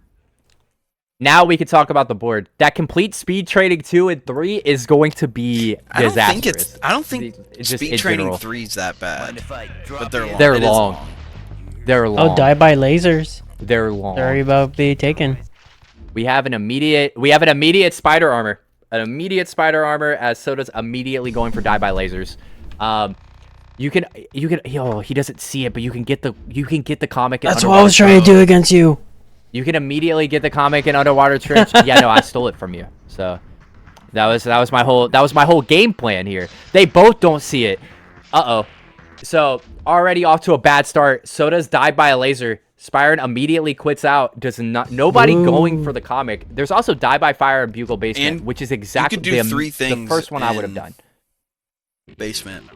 Now we can talk about the board. That complete speed training 2 and 3 is going to be disastrous. I don't think speed training 3 is that bad. But they're long. They're long. Oh, die by lasers. They're long. Sorry about being taken. We have an immediate spider armor. An immediate spider armor as Soda's immediately going for die by lasers. You can he doesn't see it, but you can get the comic. That's what I was trying to do against you. You can immediately get the comic in Underwater Trench. Yeah, no, I stole it from you. So that was my whole game plan here. They both don't see it. So already off to a bad start. Soda's died by a laser. Spyran immediately quits out. Nobody going for the comic. There's also die by fire and bugle basement, which is exactly the first one I would have done. Basement.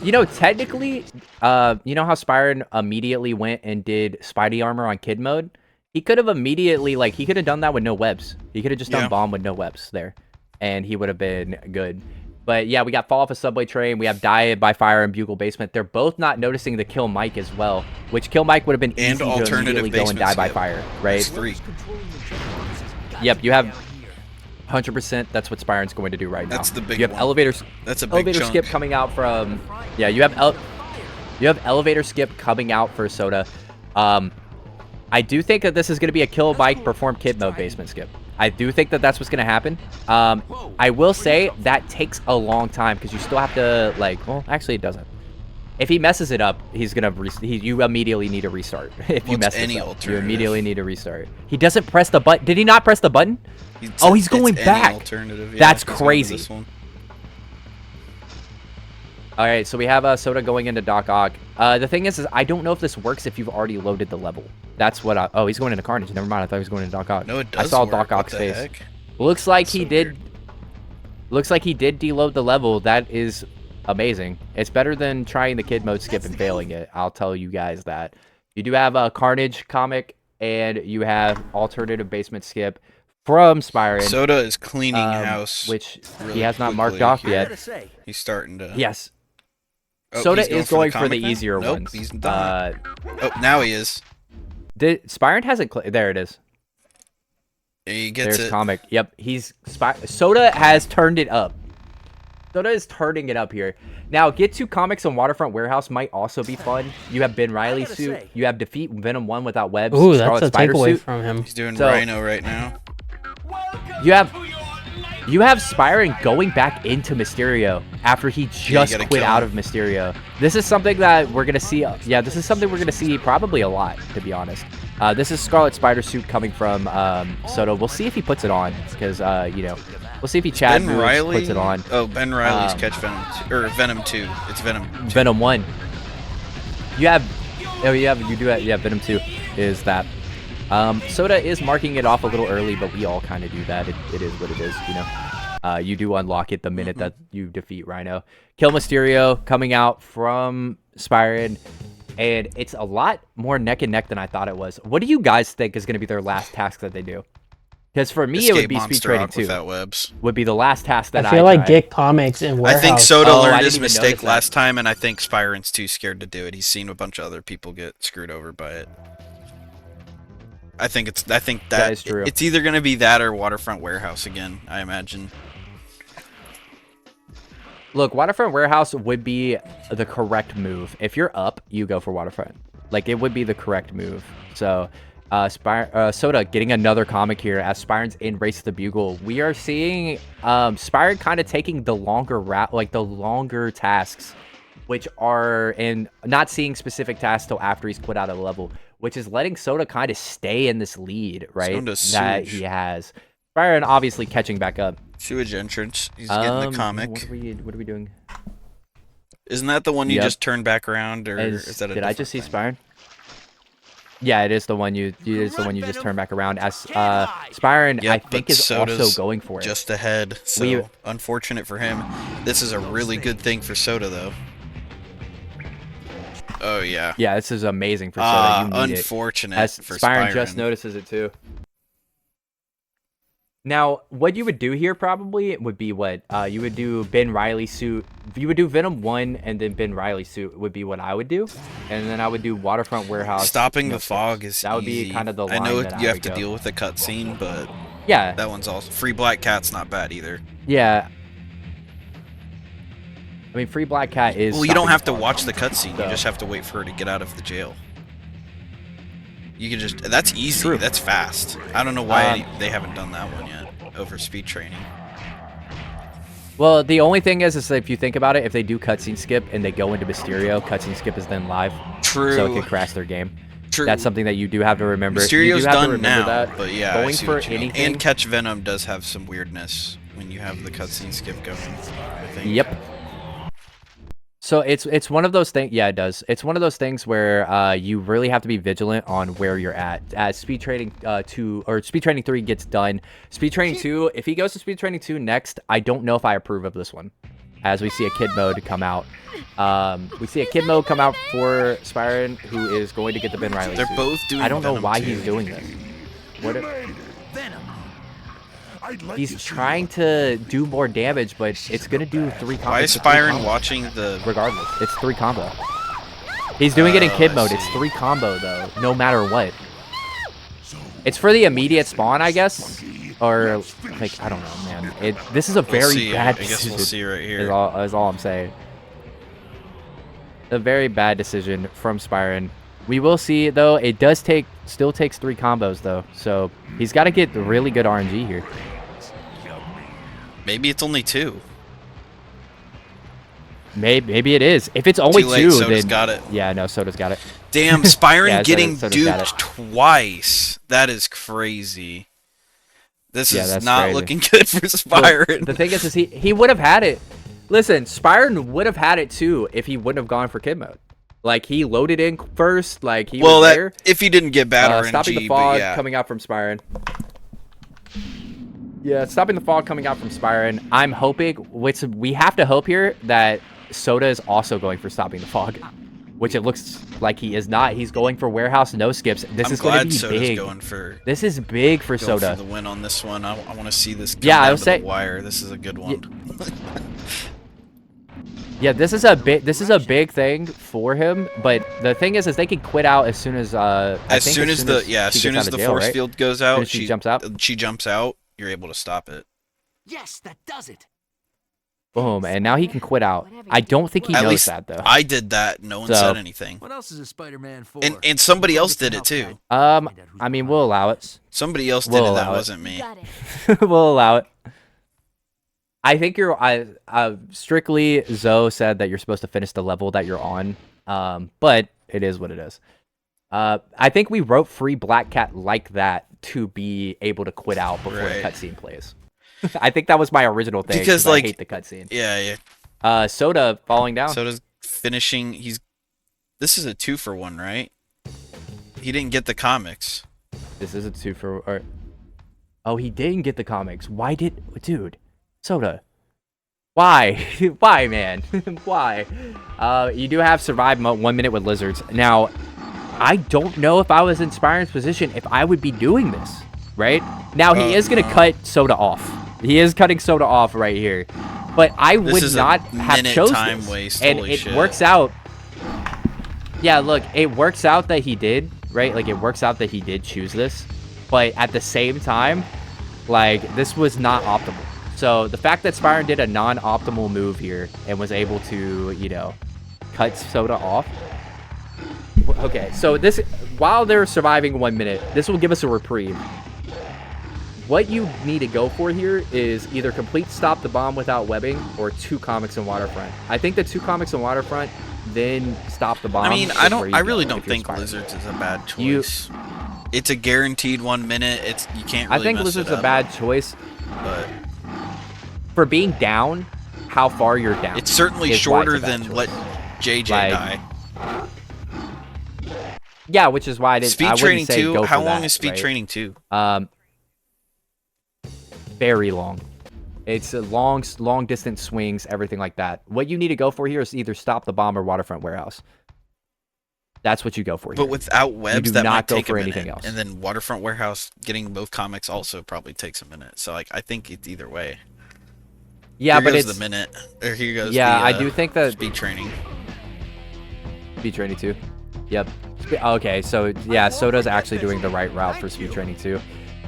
You know, technically, you know how Spyran immediately went and did Spidey armor on kid mode? He could have immediately, he could have done that with no webs. He could have just done bomb with no webs there, and he would have been good. But yeah, we got fall off a subway train. We have die by fire and bugle basement. They're both not noticing the kill Mike as well, which kill Mike would have been easy to immediately go and die by fire, right? 3. Yep, you have 100%. That's what Spyran's going to do right now. That's the big You have one. elevators. That's a big elevator chunk. skip coming out from. Yeah, you have elevator skip coming out for Soda. I do think that this is going to be a kill Mike perform kid mode basement skip. I do think that that's what's going to happen. I will say that takes a long time because you still have to well, actually it doesn't. If he messes it up, he's gonna you immediately need to restart. If you mess it up, you immediately need to restart. He doesn't press the button. Did he not press the button? He's going back. Yeah, that's crazy. All right, so we have Soda going into Doc Ock. The thing is I don't know if this works if you've already loaded the level. That's what oh, he's going into Carnage. Never mind. I thought he was going into Doc Ock. No, it does. I saw work. Doc Ock's face. Heck? Looks like he did. Looks like he did deload the level. That is amazing. It's better than trying the kid mode skip and failing it. I'll tell you guys that. You do have a Carnage comic, and you have alternative basement skip from Spyran. Soda is cleaning house, which really he has not marked quickly. off I yet. gotta say, He's starting to. Yes. Oh, Soda he's is going for the comic now? easier Nope, ones. he's done. Oh, now he is. Spyran hasn't. There it is. He gets There's it. comic. Yep, Soda has turned it up. Soda is turning it up here. Now, get to comics on Waterfront Warehouse might also be fun. You have Ben Riley gotta suit. say. You have Defeat Venom 1 without webs. Ooh, that's Scarlet a Spider takeaway suit. from him. He's doing So- Rhino right now. You have Spyran going back into Mysterio after he just gotta quit kill out him. of Mysterio. This is something that we're gonna see. Yeah, this is something we're gonna see probably a lot, to be honest. This is Scarlet Spider suit coming from Soto. We'll see if he puts it on, because we'll see if he Ben Riley puts it on. Oh, Ben Riley's Catch Venom 2, or Venom 2. It's Venom 2. Venom 1. You do have Venom 2 is that. Soda is marking it off a little early, but we all kind of do that. It is what it is, you do unlock it the minute that you defeat Rhino. Kill Mysterio coming out from Spyran, and it's a lot more neck and neck than I thought it was. What do you guys think is going to be their last task that they do? Because for me, it would be Speed Training 2. Without webs. Would be the last task that I feel like try. get comics in I warehouse. think Soda Oh, I learned didn't his even mistake notice that. last time, and I think Spyran's too scared to do it. He's seen a bunch of other people get screwed over by it. I think that is true. It's either going to be that or Waterfront Warehouse again, I imagine. Look, Waterfront Warehouse would be the correct move. If you're up, you go for Waterfront. Like, it would be the correct move. So, Soda getting another comic here as Spyran's in Race to the Bugle. We are seeing Spyran kind of taking the longer route, like the longer tasks, which are in not seeing specific tasks till after he's quit out of the level, which is letting Soda kind of stay in this lead, right? Soda's That sewage. he has. Spyran obviously catching back up. Sewage entrance. He's getting the comic. What are we doing? Isn't that the one you Yep. just turned back around, or is that a Did I different just see thing? Spyran? Yeah, it is the one you just turned back around. As Spyran, Yep, I think but is Soda's also going for it. just ahead. So We- unfortunate for him. This is a really good thing for Soda, though. Oh yeah. Yeah, this is amazing for Soda. You need it. Unfortunate As for Spyran just Spyran. notices it too. Now, what you would do here probably would be what you would do Ben Riley suit. You would do Venom 1 and then Ben Riley suit would be what I would do, and then I would do Waterfront Warehouse. Stopping the fog is that would be easy. kind of the I line know that I you have would to go. deal with the cutscene, but Yeah, that one's also Free Black Cat's not bad either. yeah. I mean, Free Black Cat is. Well, you don't stopping have the to fog. watch the cutscene. So- You just have to wait for her to get out of the jail. You can just that's easy. True. That's fast. I don't know why they haven't done that one yet over speed training. Well, the only thing is that if you think about it, if they do cutscene skip and they go into Mysterio, cutscene skip is then live, True. so it could crash their game. True. That's something that you do have to remember. You Mysterio's do have to done remember now, that. but yeah, I going see for what you mean. anything. And Catch Venom does have some weirdness when you have the cutscene skip going. I think. Yep. So it's one of those things. Yeah, it does. It's one of those things where you really have to be vigilant on where you're at. As Speed Training 2 or Speed Training 3 gets done, Speed Training 2. If he goes to Speed Training 2 next, I don't know if I approve of this one. As we see a kid mode come out, we see a kid mode come out for Spyran, who is going to get the Ben Riley. They're suit. both doing I don't know Venom why too. he's doing this. What? Venom. I'd like He's to see trying to do more damage, but it's gonna do 3 combos. Why is Spyran watching the? Regardless, it's 3 combo. He's doing it in kid I mode. It's see. 3 combo though, no matter what. It's for the immediate spawn, I guess, or like I don't know, man. This is a We'll very see. bad I guess decision. we'll see right here. Is all I'm saying. A very bad decision from Spyran. We will see though. It does still takes 3 combos though, so he's got to get really good RNG here. Maybe it's only 2. Maybe it is. If it's only Too late, 2, Soda's then got it. yeah, no, Soda's got it. Damn, Spyran Yeah, getting Soda's got duped it. twice. That is crazy. This Yeah, is that's not crazy. looking good for Look, Spyran. the thing is he would have had it. Listen, Spyran would have had it too if he wouldn't have gone for kid mode. Like he loaded in first, like he well, was that there. if he didn't get bad RNG, Stopping the but fog yeah. coming out from Spyran. Yeah, stopping the fog coming out from Spyran. I'm hoping, we have to hope here that Soda is also going for stopping the fog. which it looks like he is not. He's going for warehouse, no skips. This is going to be Soda's big. Going for, this is big for going Soda. for the win on this one. I want to see this come Yeah, I down would to say the wire. This is a good one. Yeah, this is a big thing for him, but the thing is they can quit out as soon as as soon as the force right? field goes out, she jumps out. She jumps out. You're able to stop it. Yes, that does it. Boom, and now he can quit out. I don't think he At knows least that though. I did that. No one So- said anything. What else is a Spider-Man for? And somebody else did it too. I mean, we'll allow it. Somebody else did We'll it. That allow it. wasn't me. Got it. We'll allow it. I think strictly Zoe said that you're supposed to finish the level that you're on. But it is what it is. I think we wrote Free Black Cat like that to be able to quit out before Right. the cutscene plays. I think that was my original thing Because, I like- hate the cutscene. Yeah. Soda falling down. Soda's finishing. This is a 2-for-1, right? He didn't get the comics. This is a 2 for. Or, oh, he didn't get the comics. Why dude? Soda. Why? Why, man? Why? You do have survive 1 minute with lizards. Now, I don't know if I was in Spyran's position if I would be doing this, right? Now, he is going to cut Soda off. He is cutting Soda off right here. But I would is not a have minute chosen time this. waste, And holy it shit. works out. Yeah, look, it works out that he did, right? Like, it works out that he did choose this. But at the same time, like, this was not optimal. So the fact that Spyran did a non-optimal move here and was able to, you know, cut Soda off. Okay, so this, while they're surviving 1 minute, this will give us a reprieve. What you need to go for here is either complete stop the bomb without webbing or 2 comics and waterfront. I think the 2 comics and waterfront, then stop the bomb. I mean, is I where you really go don't if you're think Spyran. Lizards is a bad choice. It's a guaranteed 1 minute. You can't really I think mess Lizard's it up, a bad choice. but For being down, how far you're down. it's certainly is why it's a shorter bad than choice. let JJ Like, die. Yeah, which is why I didn't. Speed I wouldn't training say 2. go How for long that, is speed right? training 2? Very long. It's a long distance swings, everything like that. What you need to go for here is either stop the bomb or waterfront warehouse. That's what you go for here. But without webs, do that not might go take for a minute. anything else. And then Waterfront Warehouse getting both comics also probably takes a minute. So like I think it's either way. Yeah, Here but goes it's the minute. Or here goes yeah. the, I do think that speed training. speed training too. Yep. Okay, so yeah, Soda's actually doing the right route for speed training too.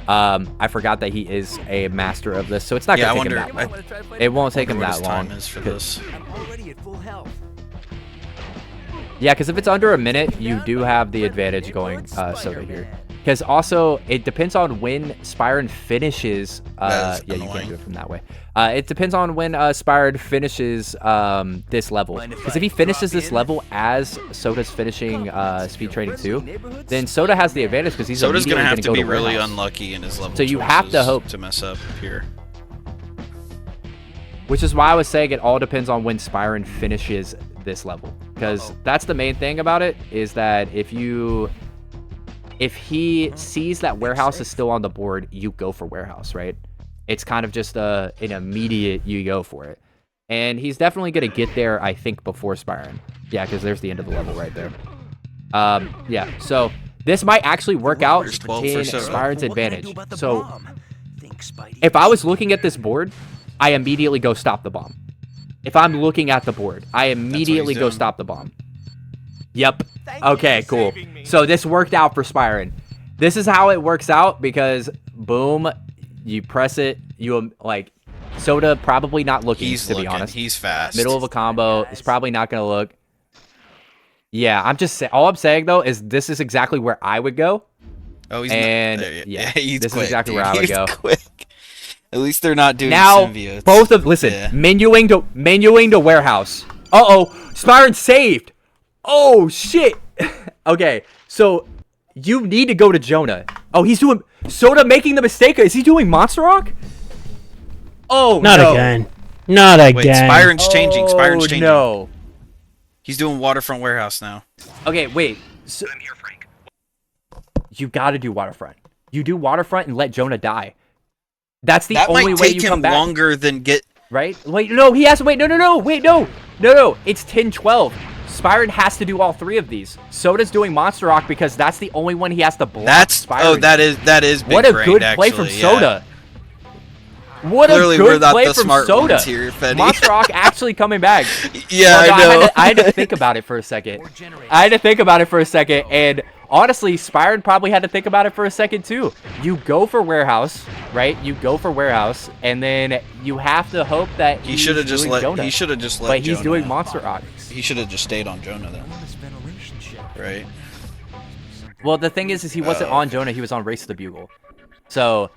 I forgot that he is a master of this, so it's not Yeah, gonna I take him wonder- that long. It won't take him What that his long. time is for this. I'm already at full health. Yeah, because if it's under a minute, you do have the advantage going Soda here. Because also, it depends on when Spyran finishes. That is Yeah, you annoying. can't do it from that way. It depends on when Spyran finishes this level. Because if he finishes this level as Soda's finishing Speed Training 2, then Soda has the advantage because he's Soda's gonna immediately have to go be really warehouse. unlucky in his level. So you have to choices hope- to mess up here. Which is why I was saying it all depends on when Spyran finishes this level. Because that's the main thing about it, is that if he sees that warehouse is still on the board, you go for warehouse, right? It's kind of just an immediate you go for it. And he's definitely going to get there, I think, before Spyran. Yeah, because there's the end of the level right there. Yeah, so this might actually work out There's 12 in for Soda. Spyran's What can I do advantage. about the So bomb? Think, Spidey. if I was looking at this board, I immediately go stop the bomb. If I'm looking at the board, I immediately go doing. stop the bomb. Yep. Thank you Okay, for cool. saving me. So this worked out for Spyran. This is how it works out because, boom, you press it. You, like, Soda probably not looking, He's to looking. be honest. He's fast. Middle of a combo. It's probably not going to look. Yeah, I'm just saying. All I'm saying, though, is this is exactly where I would go. Oh, he's and, not, there, yeah, he's this is quick, exactly dude. where I would He's go. Quick. At least they're not doing Now, symbiotes. both of listen, Yeah. menuing to warehouse. Spyran saved. Oh shit. Okay, so you need to go to Jonah. Oh, he's doing Soda making the mistake. Is he doing Monster Rock? Oh Not no. again. Not again. Wait, Spyran's changing. Spyran's Oh, changing. no. He's doing Waterfront Warehouse now. Okay, wait. So, you got to do Waterfront. You do Waterfront and let Jonah die. That's the That only might way take you come him back. longer than get. Right? Wait, no, he has to wait. No. Wait, no. It's 10-12. Spyran has to do all 3 of these. Soda's doing Monster Rock because that's the only one he has to block. That's Spyran. that is big what a brained, good play actually, from yeah. Soda. What Clearly, a good we're not play the from smart Soda. ones here, Fetty. Monster Rock actually coming back. Yeah, Well, no, I know. I had to think about it for a second. And honestly, Spyran probably had to think about it for a second too. You go for warehouse, right? You go for warehouse, and then you have to hope that He should have just let. Jonah. He should have just let. But he's Jonah. doing Monster Rock. He should have just stayed on Jonah then, right? Well, the thing is he wasn't on Jonah. He was on Race to the Bugle. So,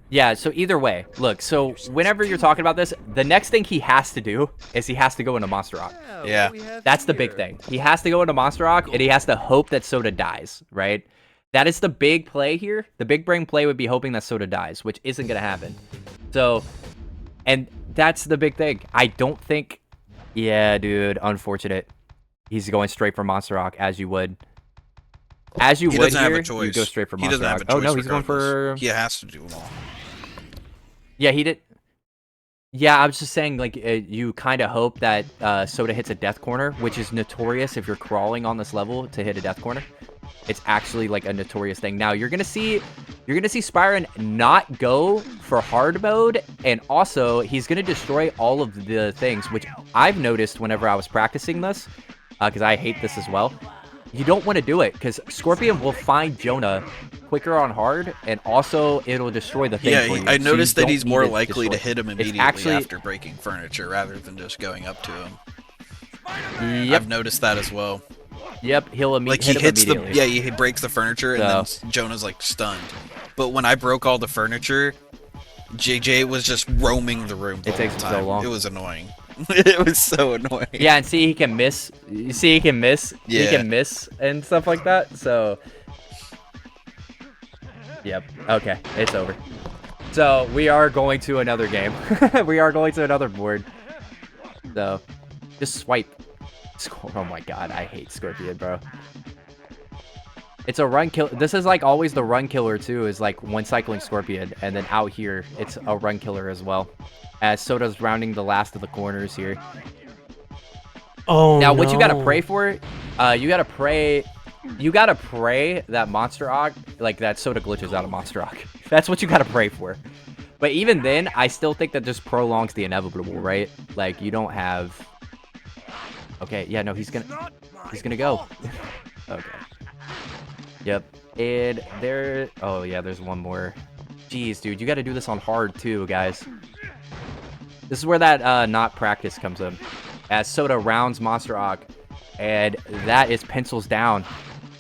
yeah. So either way, look. So whenever you're talking about this, the next thing he has to do is he has to go into Monster Rock. Yeah. That's the big thing. He has to go into Monster Rock, and he has to hope that Soda dies, right? That is the big play here. The big brain play would be hoping that Soda dies, which isn't going to happen. So, and that's the big thing. I don't think... Yeah, dude, unfortunate. He's going straight for Monster Rock, as you would. As you He would doesn't have here, a choice. you go straight for He Monster doesn't Rock. have a choice. Oh, no, he's going for... regardless. He has to do them all. Yeah, he did... Yeah, I was just saying, like, you kind of hope that Soda hits a death corner, which is notorious if you're crawling on this level to hit a death corner. It's actually, like, a notorious thing. Now, you're gonna see Spyran not go for hard mode, and also, he's gonna destroy all of the things, which I've noticed whenever I was practicing this, because I hate this as well. You don't want to do it, because Scorpion will find Jonah quicker on hard, and also it'll destroy the thing for you. I So noticed you that don't he's need more it likely to destroyed. hit him It's immediately actually- after breaking furniture rather than just going up to him. Yep, I've noticed that as well. yep, he'll Like he hit him hits the immediately. he breaks the furniture and then Jonah's like stunned. But when I broke all the furniture, JJ was just roaming the room. It takes him so long. It was annoying. It was so annoying. Yeah, and see, he can miss. You see, he can miss. He Yeah. can miss and stuff like that. So, yep. Okay, it's over. So we are going to another game. We are going to another board. So, just swipe. Oh my god, I hate Scorpion, bro. It's a run kill. This is like always the run killer too. Is like one cycling Scorpion, and then out here it's a run killer as well. As Soda's rounding the last of the corners here. Oh, Now, what you gotta no. pray for? You gotta pray that Monster Rock, like that Soda glitches out of Monster Rock. That's what you gotta pray for. But even then, I still think that just prolongs the inevitable, right? Like you don't have. Okay, yeah, no, he's gonna go. Okay. Yep. And there. Oh yeah, there's one more. Jeez, dude, you gotta do this on hard too, guys. This is where that not practice comes in. As Soda rounds Monster Rock, and that is pencils down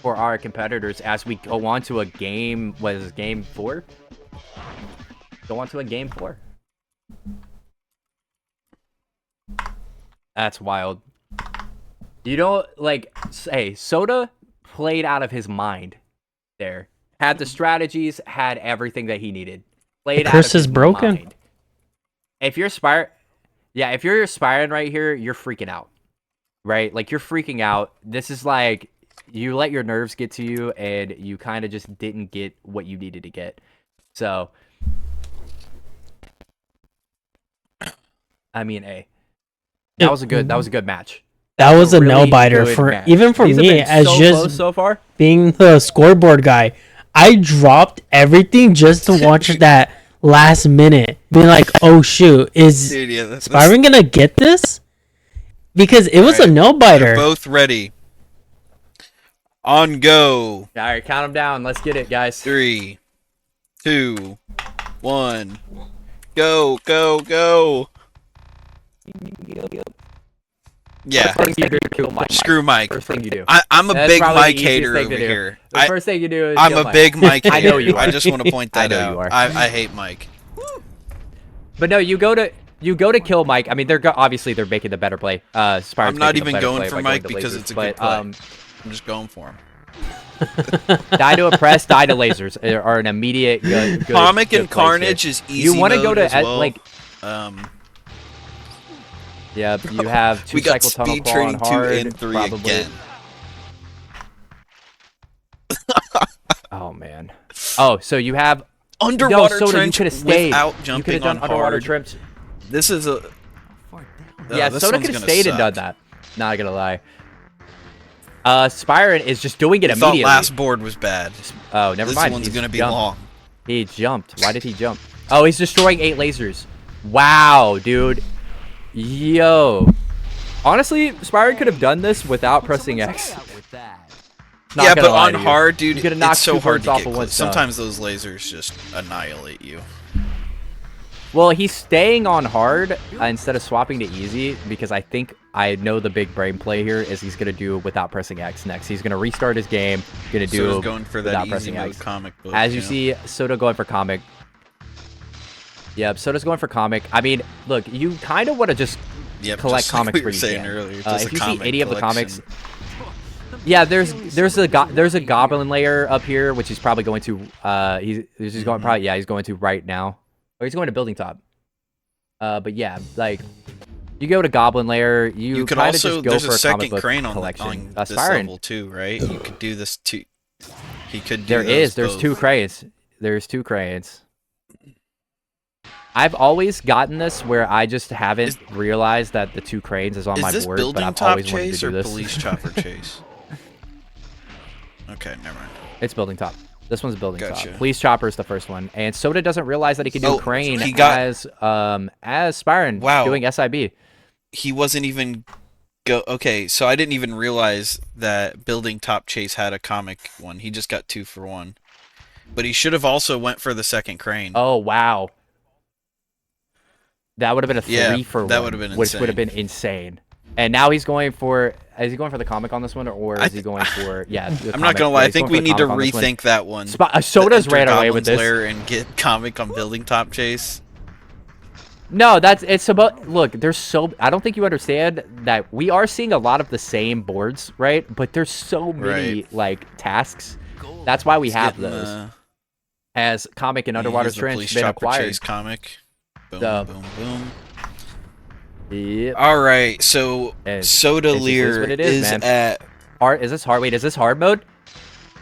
for our competitors as we go on to a game. What is this, game 4? Go on to a game 4. That's wild. You know, like, hey, Soda played out of his mind there. Had the strategies, had everything that he needed. Played out curse of his is broken. mind. If you're if you're Spyran right here, you're freaking out, right? Like, you're freaking out. This is like, you let your nerves get to you, and you kind of just didn't get what you needed to get. So, I mean, hey, that was a good match. That was a really nail biter good for match. even for These have me been as so just close so far. being the scoreboard guy. I dropped everything just to watch that last minute, being like, "Oh shoot, is Dude, yeah, that's Spyran gonna get this?" Because it was a Alright, nail biter. They're both ready. On go. All right, count them down. Let's get it, guys. 3, 2, 1. Go, go, go. Yeah. First thing you do, kill Mike. Screw Mike. First thing you do. I'm a That's big probably the Mike easiest hater thing to over do. here. The first thing you do is I'm kill a Mike. big Mike hater. I know you are. I just want to point I that know out. you are. I hate Mike. But no, you go to kill Mike. I mean, obviously they're making the better play. Spyran's I'm not making the even better going play for by Mike to because lasers, it's a good but, play. I'm just going for him. Die to oppress, die to lasers are an immediate good Comic good and plays Carnage here. is easy. You want to go mode to as well. like yeah, you have 2 we got cycle tunnel Speed crawl Training on 2 hard, and 3 probably. again. Oh man. Oh, so you have Underwater Soda, trench you could have stayed. without You jumping could have done on underwater hard. trips. This is a Yeah, this Soda one's could have gonna stayed and done suck. that. Not gonna lie. Spyran is just doing it I thought immediately. last board was bad. Oh, never This mind. one's He's gonna be jumped. long. He jumped. Why did he jump? Oh, he's destroying 8 lasers. Wow, dude. Yo. Honestly, Spyran could have done this without pressing X. Not Yeah, gonna but lie on to you. hard, dude, You could've knocked it's so 2 hard birds to off get of one close. stone. Sometimes those lasers just annihilate you. Well, he's staying on hard instead of swapping to easy because I know the big brain play here is he's gonna do without pressing X next. He's gonna restart his game, gonna do Soda's going for that without easy pressing mode X. comic book. As you know? see, Soda going for comic. Yep, Soda's going for comic. I mean, look, you kind of want to just Yep, collect just like comics we where were you saying can. earlier, just If a you see comic any of the collection. comics, yeah, there's a goblin layer up here, which he's probably going to. He's going probably he's going to right now, or he's going to building top. But yeah, like you go to goblin layer, you could kind of also just go there's for a a comic second book crane on collection. this Spyran. level too, right? You could do this too. He could do There's both. 2 cranes. There's 2 cranes. I've always gotten this where I just haven't realized that the 2 cranes is on my Is this board, but building I've top always wanted to chase do or this. police chopper chase? Okay, never mind. It's building top. This one's building Gotcha. top. Police chopper is the first one, and Soda doesn't realize that he can do Oh, crane he got- as Spyran Wow. doing SIB. He wasn't even okay, so I didn't even realize that building top chase had a comic one. He just got 2 for 1. But he should have also went for the second crane. Oh wow, that would have been a 3 Yeah, for that 1, would have been which would have insane. been insane. And now he's going for. Is he going for the comic on this one, or is he going for? Yeah, the I'm not comic. gonna lie. Yeah, I he's think going we for the need to comic on this one. rethink that one. Soda's Enter ran away with Goblin's this. Lair and get comic on building top chase. No, it's about. Look, there's so. I don't think you understand that we are seeing a lot of the same boards, right? But there's so many like tasks. That's why we have Getting, those. As comic and here's underwater the trench police been chopper acquired. chase comic. Boom, So- boom, boom. Yep. All right, so It's Sotaleer what it is, is man. at. Hard. Is this hard? Wait, is this hard mode?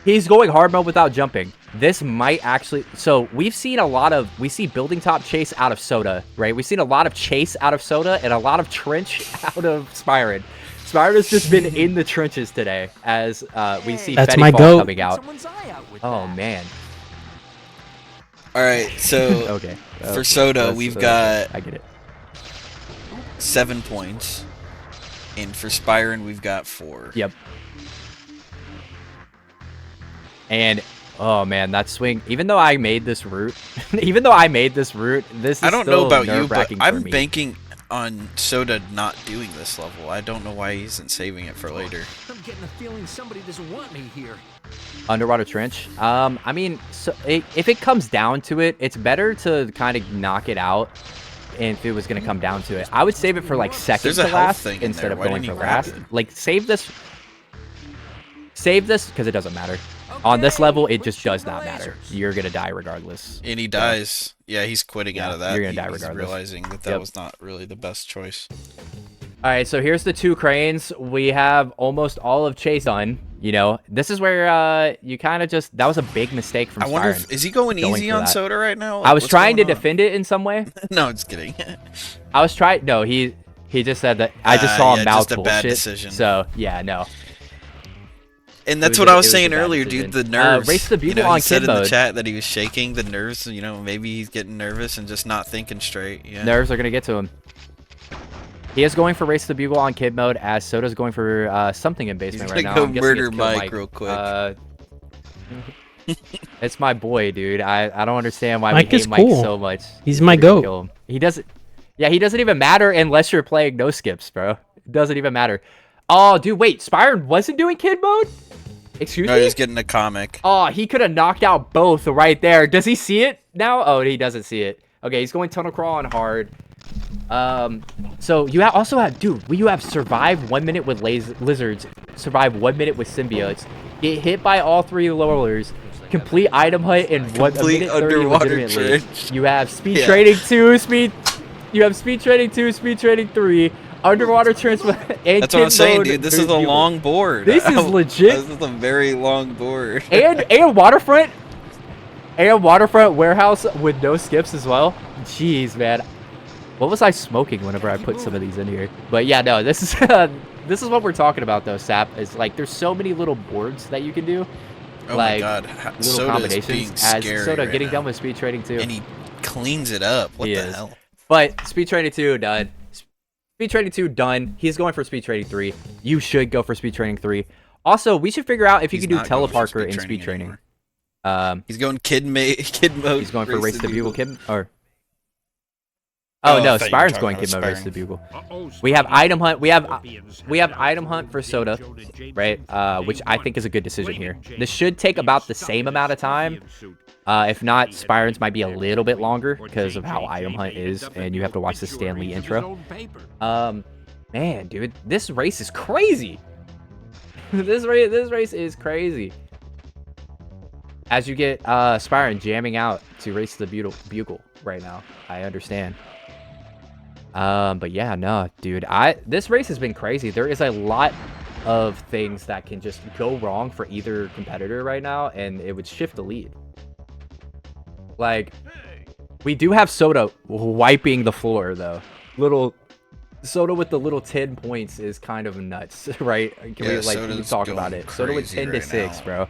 He's going hard mode without jumping. This might actually. So we've seen a lot of. We see building top chase out of Soda, right? We've seen a lot of chase out of Soda and a lot of trench out of Spyran. Spyran has just been in the trenches today as we see That's Fetty my Fall goat. coming out. Someone's eye out with Oh that. man. All right, so Okay. for Soda, That's- we've okay. got I get it. 7 points, and for Spyran, we've got 4. Yep. And oh man, that swing. Even though I made this route, this is I don't still know about you, but nerve-wracking for I'm me. banking on Soda not doing this level. I don't know why he isn't saving it for later. I'm getting a feeling somebody doesn't want me here. Underwater trench. I mean, so if it comes down to it, it's better to kind of knock it out. And if it was going to come down to it, I would save it for like second There's to a health last thing in instead there. of Why going didn't for you grab last. it? Like save this because it doesn't matter. On this level, it just does not matter. You're gonna die regardless. And he dies. Yeah, he's quitting Yeah, out of that. you're gonna die He's regardless. realizing that that Yep. was not really the best choice. All right, so here's the 2 cranes. We have almost all of Chase done. You know, this is where you kind of just that was a big mistake from I wonder Spyran. if is he going easy for on that. Soda right now? I was What's trying to going on? defend it in some way. No, just kidding. I was trying. No, he just said that. I just saw him yeah, mouth just a bad bullshit. decision. So yeah, no. And that's was what a- I was it was a saying bad earlier, decision. dude. The nerves. Race the Bugle he on said kid in the mode. chat that he was shaking the nerves. You know, maybe he's getting nervous and just not thinking straight. Yeah. Nerves are gonna get to him. He is going for Race the Bugle on kid mode, as Soda's going for something in basement He's right gonna now. go I'm guessing it's murder Kill Mike real quick. It's my boy, dude. I don't understand why Mike we is hate Mike cool. so much. He's my We're gonna goat. kill him. He doesn't. Yeah, he doesn't even matter unless you're playing no skips, bro. It doesn't even matter. Oh, dude, wait. Spyran wasn't doing kid mode? Excuse No, me? he's getting a comic. Oh, he could have knocked out both right there. Does he see it now? Oh, he doesn't see it. Okay, he's going tunnel crawl on hard. So you also have, dude, you have survive 1 minute with lizards, survive 1 minute with symbiotes, get hit by all 3 rollers, complete item hunt in a Complete minute 30 underwater legitimately. trench. You have speed Yeah. trading 2, you have speed trading 2, speed trading 3, underwater trench and That's what I'm kid saying, mode, dude. This is a Bugle. long board. This is legit. This is a very long board. and waterfront warehouse with no skips as well. Jeez, man. What was I smoking whenever I put some of these in here? But yeah, no, this is this is what we're talking about though, Sap. Is like there's so many little boards that you can do. Oh like, my god, little Soda combinations. is being As scary Soda right getting now. done with speed trading too. And he cleans it up. What He the is. hell? But speed trading 2 done. Speed trading 2 done. He's going for speed trading 3. You should go for speed trading 3. Also, we should figure out if you He's can do not going for teleparker in speed speed training. anymore. He's going kid mode. He's going for race the bugle kid or. Oh, Oh I no, thought you were Spyron's talking going about kid mode race Spyran. the bugle. We have item hunt. We have item hunt for Soda, right? Which I think is a good decision here. This should take about the same amount of time. If not, Spyron's might be a little bit longer because of how item hunt is, and you have to watch the Stanley intro. Man, dude, this race is crazy. this race is crazy. As you get Spyran jamming out to race the bugle right now, I understand. But yeah, no, dude, this race has been crazy. There is a lot of things that can just go wrong for either competitor right now, and it would shift the lead. Like, we do have Soda wiping the floor though. Soda with the little 10 points is kind of nuts, right? Can we talk about it? Soda with 10 to 6, bro.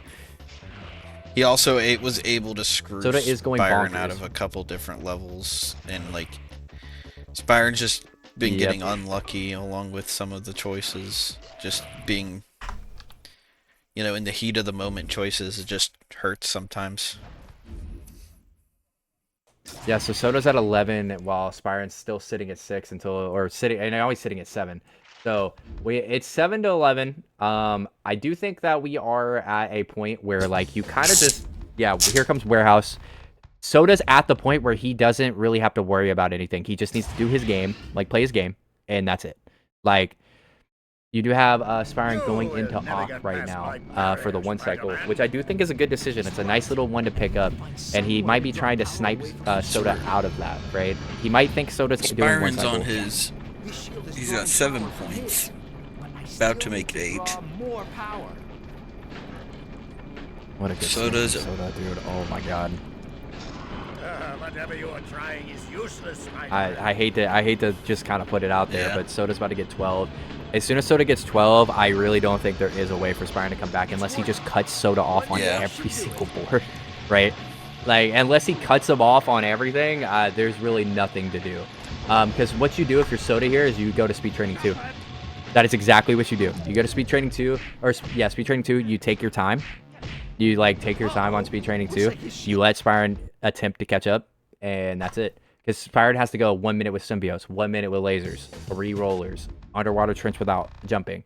He also was able to screw Soda is going Spyran bonkers. out of a couple different levels, and like Spyran's just been getting unlucky along with some of the choices, just being, you know, in the heat of the moment choices. It just hurts sometimes. Yeah, so Soda's at 11 while Spyran's still sitting at 6 and always sitting at 7. So it's 7 to 11. I do think that we are at a point where like you kind of just here comes Warehouse. Soda's at the point where he doesn't really have to worry about anything. He just needs to do his game, like play his game, and that's it. Like you do have Spyran going into off right now for the 1 cycle, which I do think is a good decision. It's a nice little one to pick up, and he might be trying to snipe Soda out of that, right? He might think Soda's doing 1 Spyran's cycle. on his. He's got 7 points. About to make 8. What a good Soda's Soda, dude. Oh my god. Whatever you are trying is useless, I hate to just kind of put it out there, Yeah. but Soda's about to get 12. As soon as Soda gets 12, I really don't think there is a way for Spyran to come back unless he just cuts Soda off on every single board, right? Like, unless he cuts him off on everything, there's really nothing to do. Because what you do if you're Soda here is you go to speed training 2. That is exactly what you do. You go to speed training 2, or yeah, speed training 2. You take your time. You like take your time on speed training 2. You let Spyran attempt to catch up, and that's it. Because Spyran has to go 1 minute with symbiotes, 1 minute with lasers, 3 rollers, underwater trench without jumping,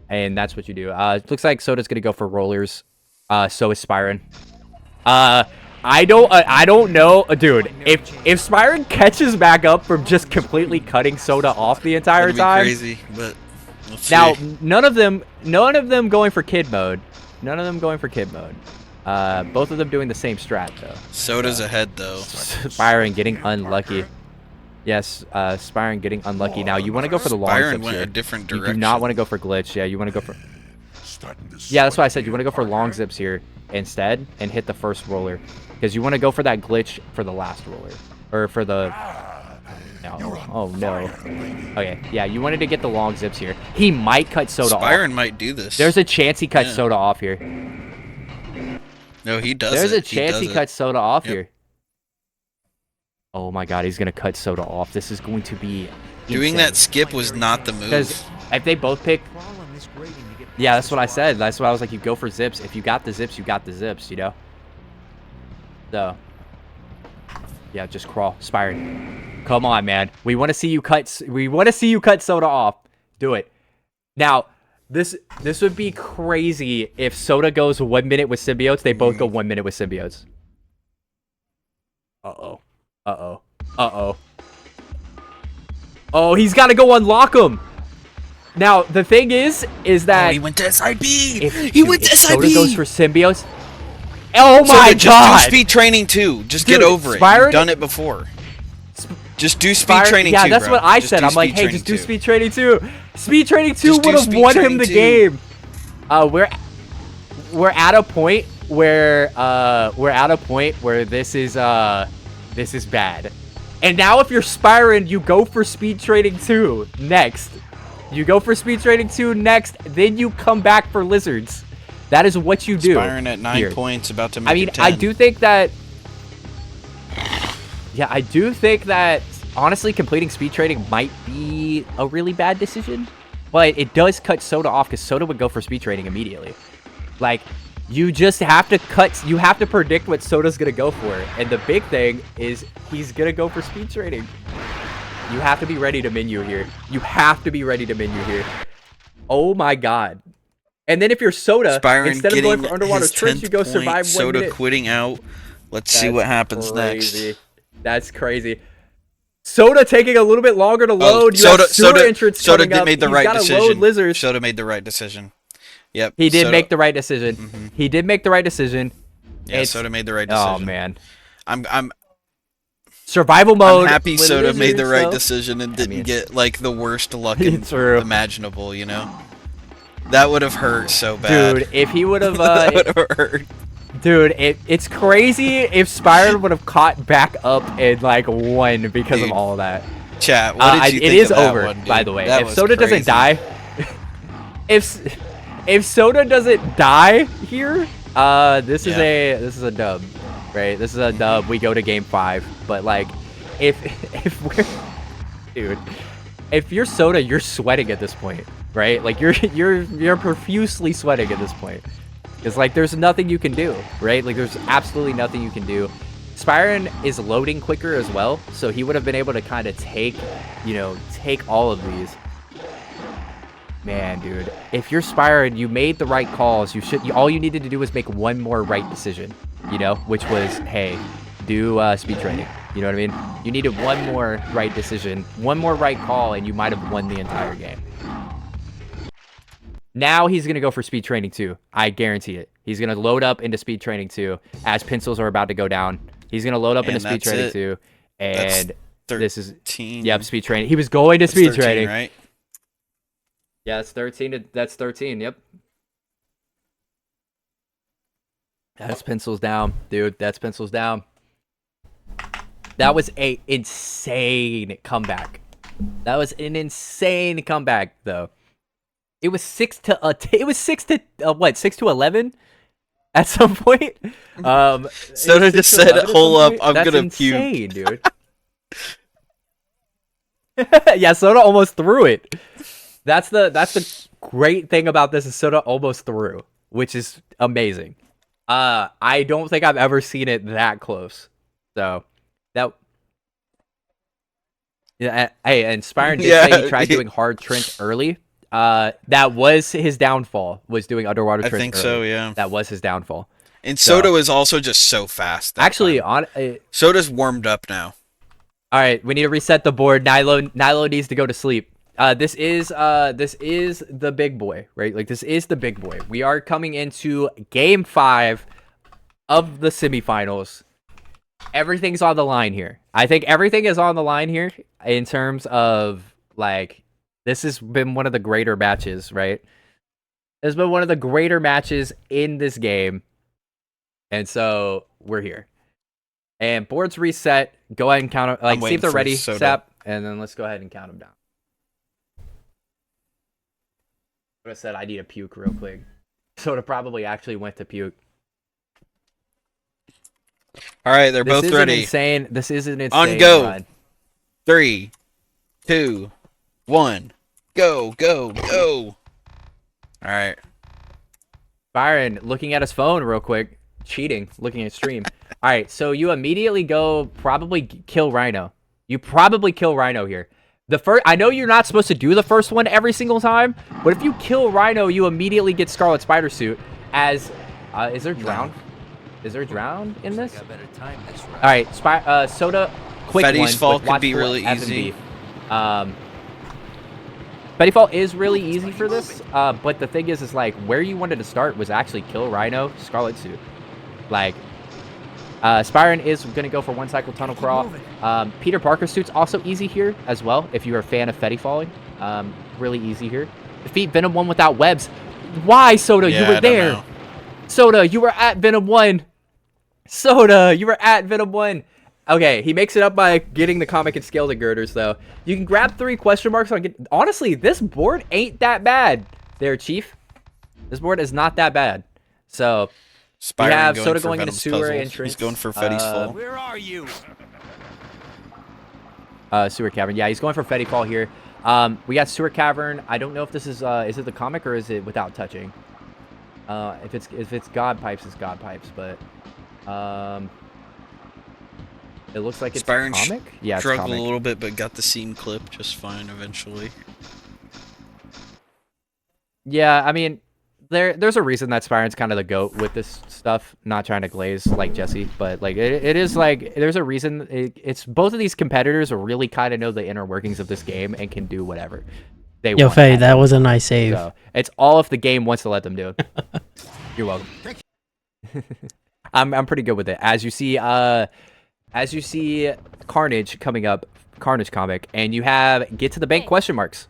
and that's what you do. It looks like Soda's gonna go for rollers. So is Spyran. I don't know, dude. If Spyran catches back up from just completely cutting Soda off the entire That'd be time, crazy, but we'll see. now none of them going for kid mode. None of them going for kid mode. Both of them doing the same strat though. Soda's ahead though. Spyran getting unlucky. Yes, Spyran getting unlucky. Now you want to go for the long Spyran zips went here. a different You direction. do not want to go for glitch. Yeah, you want to go for. Yeah, that's what I said. You want to go for long zips here instead and hit the first roller, because you want to go for that glitch for the last roller, or for the. No. Oh no. Okay. Yeah, you wanted to get the long zips here. He might cut Soda off. Spyran might do this. There's a chance he cuts Yeah. Soda off here. No, he does. There's it. a chance he does it. cuts Soda off Yep. here. Oh my god, he's gonna cut Soda off. This is going to be Doing insane. that skip was not the Because move. if they both pick, yeah, that's what I said. That's why I was like, you go for zips. If you got the zips, you got the zips. You know. So. Yeah, just crawl, Spyran. Come on, man. We want to see you cut. We want to see you cut Soda off. Do it. Now, this would be crazy if Soda goes 1 minute with symbiotes. They both go 1 minute with symbiotes. Uh-oh. Uh-oh. Uh-oh. Oh, he's got to go unlock him. Now, the thing is that... Oh, he went to SIB! If, He went to SIB! Soda goes for symbiotes... Oh my Soda, god! just do speed training too. Just Dude, get over it. Spyran- You've done it before. Just do speed Spyran- training yeah, too, that's bro. what I Just said. do I'm like, speed hey, training just do too. speed training 2. Speed training 2 Just do would have speed won him training the 2. game. We're at a point where this is bad. And now if you're Spyran, you go for speed training 2 next. You go for speed training 2 next, then you come back for lizards. That is what you do. Spyran at 9 points, about to make it 10. I do think that... Yeah, I do think that, honestly, completing speed training might be a really bad decision. But it does cut Soda off, because Soda would go for speed training immediately. Like, you just have to you have to predict what Soda's going to go for. And the big thing is he's going to go for speed training. You have to be ready to menu here. You have to be ready to menu here. Oh my god. And then if you're Soda, Spyran instead of going for underwater trench, you go survive 1 Soda minute. quitting out. Let's see what happens next. That's crazy. Soda taking a little bit longer to load. Soda made the right decision. Load lizards. Soda made the right decision. Yep. He did make the right decision. He did make the right decision. Yeah, Soda made the right decision. Oh man. I'm survival mode. I'm happy Soda made the right decision and didn't get like the worst luck imaginable, you know? That would have hurt so bad. Dude, if he would have that would have hurt. Dude, it's crazy if Spyran would have caught back up and like won because of all of that. Chat, what did you think it is of that over, one, dude? by the way. That If was Soda crazy. doesn't die, if Soda doesn't die here, this is a dub, right? This is a dub. We go to game 5, but like, if we're, dude, if you're Soda, you're sweating at this point, right? Like you're profusely sweating at this point. It's like there's nothing you can do, right? Like there's absolutely nothing you can do. Spyran is loading quicker as well, so he would have been able to kind of take all of these. Man, dude, if you're Spyran, you made the right calls. All you needed to do was make one more right decision, you know, which was, hey, do speed training. You know what I mean? You needed one more right decision, one more right call, and you might have won the entire game. Now he's going to go for speed training 2. I guarantee it. He's going to load up into speed training 2 as pencils are about to go down. He's going to load up into speed training 2. And this is... Yep, speed training. He was going to speed 13, training. Right? Yeah, that's 13. That's 13, yep. That's pencils down, dude. That's pencils down. That was an insane comeback. That was an insane comeback, though. It was 6 to 11 at some point. Soda just said, "Hold up, I'm gonna insane, puke." Dude. Yeah, Soda almost threw it. That's the great thing about this is Soda almost threw, which is amazing. I don't think I've ever seen it that close. So that. Yeah, hey, and Spyran did say he tried doing hard trench early. That was his downfall, was doing underwater trench. I think early. so, yeah. That was his downfall. And Soda was also just so fast. Actually, Soda's warmed up now. All right, we need to reset the board. Nilo needs to go to sleep. This is the big boy, right? Like this is the big boy. We are coming into game 5 of the semifinals. Everything's on the line here. I think everything is on the line here in terms of like. This has been one of the greater matches, right? It's been one of the greater matches in this game. And so, we're here. And boards reset. Go ahead and count them. Like, see if they're ready, Sap. And then let's go ahead and count them down. I said I need a puke real quick. Soda probably actually went to puke. All right, they're both ready. This is an insane On go. run. 3, 2, 1. Go, go, go. All right. Byron, looking at his phone real quick. Cheating. Looking at stream. All right, so you immediately go probably kill Rhino. You probably kill Rhino here. I know you're not supposed to do the first one every single time, but if you kill Rhino, you immediately get Scarlet Spider Suit as... is there drown? Is there drown in this? All right, Soda, quick Fetty's one. Fall with could be Watchful really easy. Fetty Fall is really easy for this, but the thing is like where you wanted to start was actually kill Rhino, Scarlet Suit. Like, Spyran is going to go for one cycle tunnel crawl. Peter Parker Suit's also easy here as well, if you're a fan of Fetty Falling. Really easy here. Defeat Venom 1 without webs. Why, Soda? Yeah, you were there. Soda, you were at Venom 1. Soda, you were at Venom 1. Okay, he makes it up by getting the comic and skeleton girders, though. You can grab 3 question marks on get. Honestly, this board ain't that bad. There, Chief. This board is not that bad. So, Spyran we have going Soda for going into Venom's sewer puzzle. entrance. He's going for Fetty's Fall. Where are you? Sewer cavern. Yeah, he's going for Fetty Fall here. We got sewer cavern. I don't know if this is it the comic or is it without touching? If it's God pipes, it's God pipes, but it looks like it's Spyran comic. Yeah, it's struggled comic. a little bit, but got the seam clip just fine eventually. Yeah, I mean, there's a reason that Spyran's kind of the GOAT with this stuff. Not trying to glaze like Jesse, but like it is like there's a reason. It's both of these competitors really kind of know the inner workings of this game and can do whatever they Yo, want. Faye, that was a nice save. So it's all if the game wants to let them do it. You're welcome. I'm pretty good with it. As you see Carnage coming up, Carnage comic, and you have get to the bank question marks.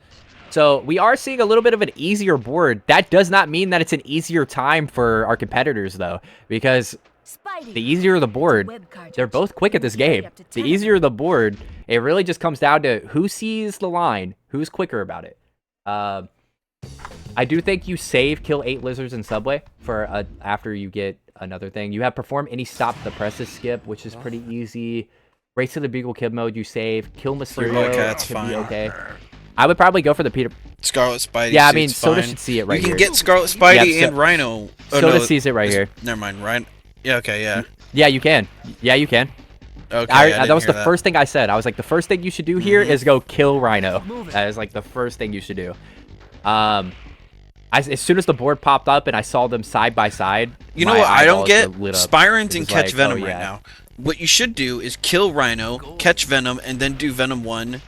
So we are seeing a little bit of an easier board. That does not mean that it's an easier time for our competitors, though, because the easier the board, they're both quick at this game. The easier the board, it really just comes down to who sees the line, who's quicker about it. I do think you save kill 8 lizards in Subway for after you get another thing. You have perform any stop the presses skip, which is pretty easy. Race to the Beagle Kid mode, you save. Kill Mysterio, Cat's can fine. be okay. I would probably go for the Peter. Scarlet Spidey. Yeah, I mean, suit's Soda fine. should see it right You here. can get Scarlet Spidey Yep, and Rhino. Oh, Soda no, sees it right here. Never mind, Rhino. Yeah, okay, yeah. Yeah, you can. Yeah, you can. Okay, I that didn't was hear the first thing I said. I was like, the first thing you should do here is go kill Rhino. That is like the first thing you should do. As soon as the board popped up and I saw them side by side, You know my what I don't eyeballs get? were lit up. Spyran's It in was Catch like, Venom oh, right yeah. now. What you should do is kill Rhino, catch Venom, and then do Venom 1.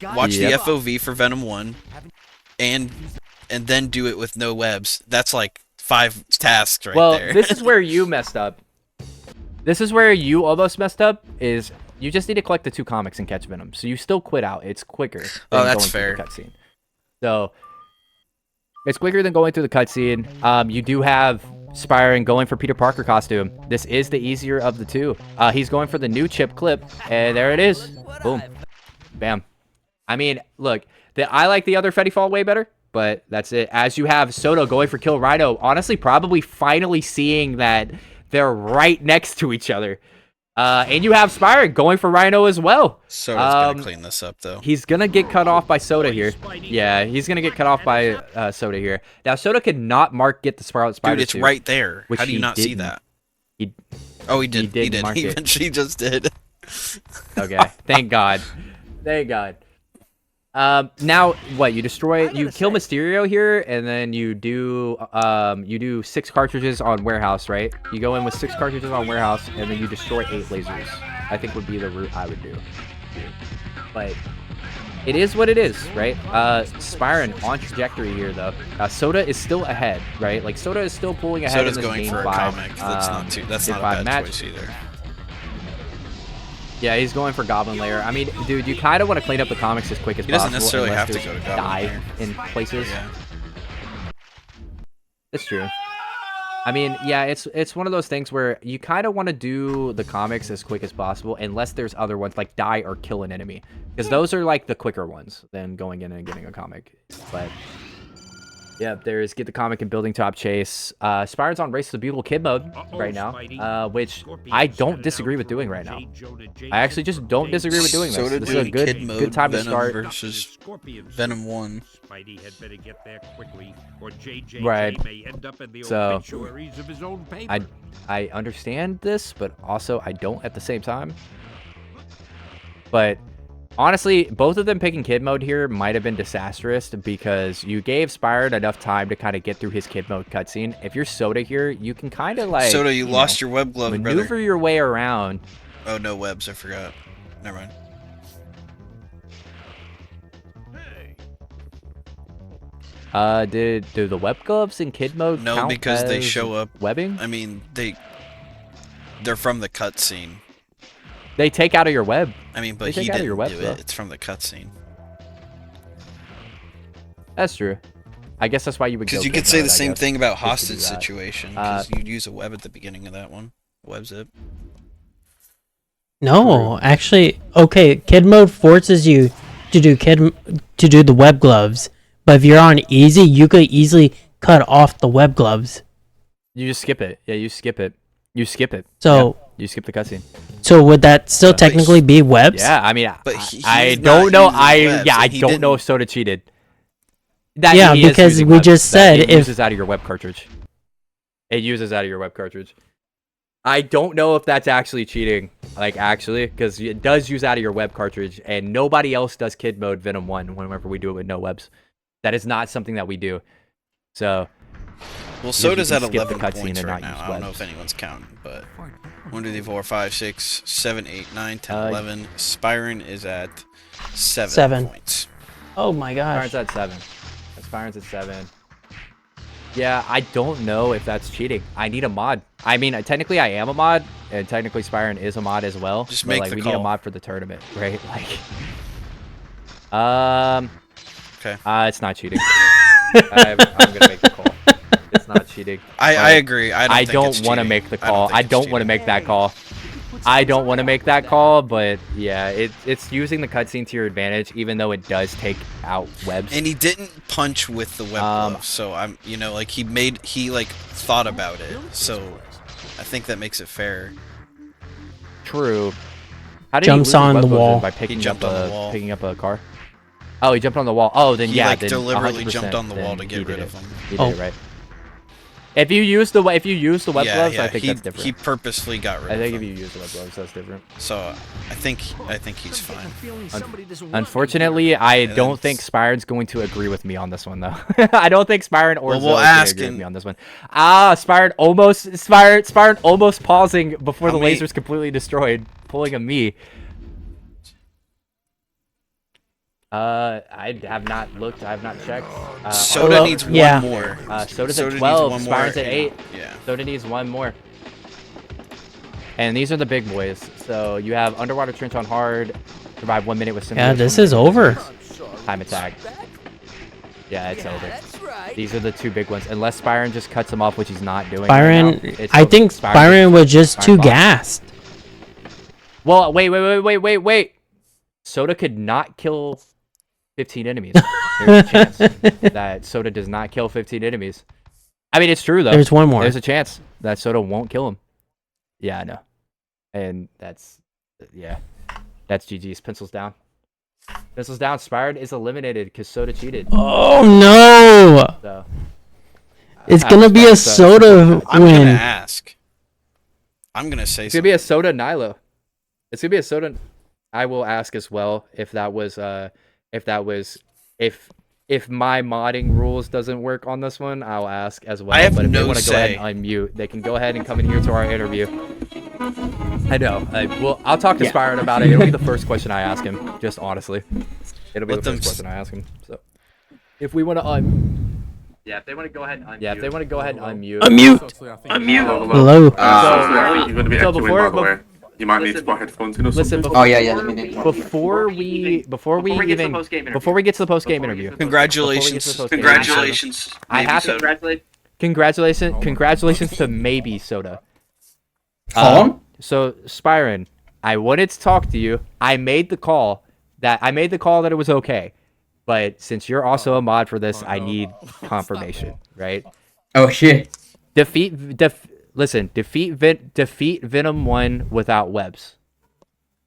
Watch the Yep. FOV for Venom 1. And then do it with no webs. That's like 5 tasks right Well, there. this is where you messed up. This is where you almost messed up. Is you just need to collect the 2 comics and catch Venom. So you still quit out. It's quicker. Oh, than that's going through fair. the cutscene. So it's quicker than going through the cutscene. You do have Spyran going for Peter Parker costume. This is the easier of the 2. He's going for the new chip clip, and there it is. Boom, bam. I mean, look, I like the other Fetty Fall way better, but that's it. As you have Soto going for Kill Rhino, honestly, probably finally seeing that they're right next to each other. And you have Spyran going for Rhino as well. Soda's gonna clean this up, though. He's going to get cut off by Soda here. Yeah, he's going to get cut off by Soda here. Now, Soda could not mark get the Scarlet Spider Dude, it's suit, right there. which How do you he not see didn't. that? He- Oh, he did. He didn't did. mark He it. eventually just did. Okay, thank God. Thank God. Now what? You kill Mysterio here, and then you do 6 cartridges on Warehouse, right? You go in with 6 cartridges on Warehouse, and then you destroy 8 lasers. I think would be the route I would do. But it is what it is, right? Spyran on trajectory here, though. Soda is still ahead, right? Like Soda is still pulling ahead Soda's in this going game for a 5. comic. That's game not a 5 bad match. choice either. Yeah, he's going for Goblin Lair. I mean, dude, you kind of want to clean up the comics as quick as He possible. doesn't necessarily unless have to there's go to Goblin dive Lair. in places. Yeah. It's true. I mean, yeah, it's one of those things where you kind of want to do the comics as quick as possible, unless there's other ones like die or kill an enemy, because those are like the quicker ones than going in and getting a comic. But yeah, there's get the comic and building top chase. Spyran's on Race to the Bugle Kid mode right now, which I don't disagree with doing right now. I actually just don't disagree with doing this. Soda This is a doing Kid good mode, time to Venom start. versus Venom 1. Spidey had better get there quickly, or JJ Right. may end up in the So, obituaries of his own paper. I understand this, but also I don't at the same time. But honestly, both of them picking kid mode here might have been disastrous because you gave Spyran enough time to kind of get through his kid mode cutscene. If you're Soda here, you can kind of like Soda, you lost your web glove, maneuver brother. your way around. Oh, no webs. I forgot. Never mind. Do the web gloves in kid mode No, count because they as show up. webbing? I mean, they're from the cutscene. They take out of your web. I mean, They but take he out of didn't your web, do though. it. It's from the cutscene. That's true. I guess that's why you would. Because go you kid could say mode, the I same guess, thing about just to do hostage that. situation. Because you'd use a web at the beginning of that one. Web zip. No, actually, okay. Kid mode forces you to do the web gloves, but if you're on easy, you could easily cut off the web gloves. You just skip it. Yeah, you skip it. You skip it. So yeah, you skip the cutscene. So would that still technically be webs? Yeah, I mean, But I he's don't not know. using webs, I and he don't know if didn't- Soda cheated. That Yeah, he is because using we webs. just That said it if- uses out of your web cartridge. It uses out of your web cartridge. I don't know if that's actually cheating, because it does use out of your web cartridge, and nobody else does kid mode Venom 1 whenever we do it with no webs. That is not something that we do. So, Well, Soda's you at can skip the 11 cutscene points and right not now. use I don't know webs. if anyone's counting, but 1, 2, 3, 4, 5, 6, 7, 8, 9, 10, Uh, 11. Spyran is at 7 7. points. Oh my gosh. Spyron's at 7. Spyron's at 7. Yeah, I don't know if that's cheating. I need a mod. I mean, technically I am a mod, and technically Spyron is a mod as well. Just but, make like, the we need a call. mod for the tournament, right? Okay. It's not cheating. I'm gonna make the call. It's not cheating. I agree. I think don't it's want to cheating. make the I call. think I it's don't want to cheating. make that call. I don't want to make that call, but yeah, it's using the cutscene to your advantage, even though it does take out webs. And he didn't punch with the web glove, so I'm, like he thought about it. So I think that makes it fair. True. How did Jumps he lose his on web the gloves? wall. By picking jumped up on a the wall. picking up a car. Oh, he jumped on the wall. Oh, then He yeah, then deliberately 100% jumped on the wall to then get he rid did of it. him. He did Oh. it right. If you use the web gloves, I think he, that's different. He purposely got rid I of think if him. you use the web gloves, that's different. So I think he's fine. Unfortunately, I don't then- think Spyron's going to agree with me on this one, though. I don't think Spyron or Well, Zoe we'll can ask agree with and- me on this one. Spyron almost pausing before the many- laser's completely destroyed, pulling a me. I have not looked. I have not checked. Soda Hello? needs Yeah. one more. Soda's Soda at needs 12. one more, Spyron's at and- 8. Yeah. Soda needs one more. And these are the big boys. So you have Underwater Trench on hard. Survive 1 minute with Yeah, simulator. this is over. Time attack. Yeah, it's over. These are the two big ones. Unless Spyron just cuts them off, which he's not doing. right now, Byron, it's I over. think Byron was just Spyron too lost. gassed. Well, wait. Soda could not kill 15 enemies. There's a chance that Soda does not kill 15 enemies. I mean, it's true, though. There's one more. There's a chance that Soda won't kill him. Yeah, I know. And that's GG's. Pencils down. Pencils down. Spyron is eliminated because Soda cheated. Oh no! So It's I gonna be a respect that. Soda I'm gonna win. ask. I'm gonna say It's gonna be a Soda Nilo. It's gonna be a Soda. I will ask as well if my modding rules doesn't work on this one. I'll ask as well. I have but if they no want to go ahead say. and unmute, they can go ahead and come in here to our interview. I know. I'll talk to Spyron about it. It'll be the first question I ask him. Just honestly, it'll be Let the them first question I ask him. So, if we want to if they want to go ahead and unmute. Yeah, if they want to go ahead and unmute. Unmute. Hello. You're going to be so echoing, before- by the way. You might need to put headphones in or Listen, something. Oh yeah, let me know. before we get to the post game interview. Congratulations. Congratulations. I have to congratulations to maybe Soda. So Spyron, I wanted to talk to you. I made the call that it was okay. But since you're also a mod for this, I need confirmation, right? Oh shit. Defeat Venom 1 without webs.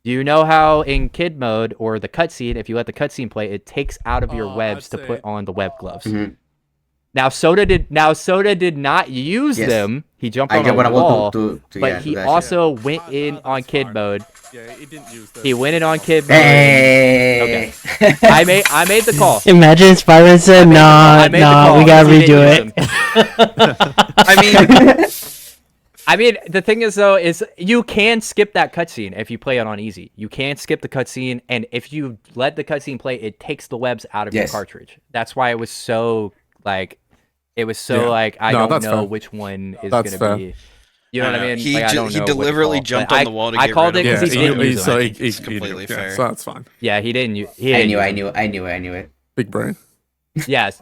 Do you know how in kid mode or the cutscene, if you let the cutscene play, it takes out of your webs to put on the web gloves? Mhm. Now Soda did not use Yes. them. He jumped I on get a what I wall, want to but he do that also went in on kid mode. Yeah, he didn't use that. He went in on kid mode. Hey. I made the call. Imagine Spyron said, I made the call we gotta because he redo didn't it. use them. I mean, the thing is though, is you can skip that cutscene if you play it on easy. You can skip the cutscene, and if you let the cutscene play, it takes the webs out of your Yes. cartridge. That's why it was so like, I No, don't that's know fair. which one is That's gonna fair. be. You know what I mean? He Like, I ju- don't he know what to deliberately call, jumped but on the wall to I get called rid it of because him. he Yeah, didn't use so them. It's completely yeah, fair. so that's fine. Yeah, he didn't. He I didn't knew, use I them. knew, I knew, I knew it. Big brain. Yes.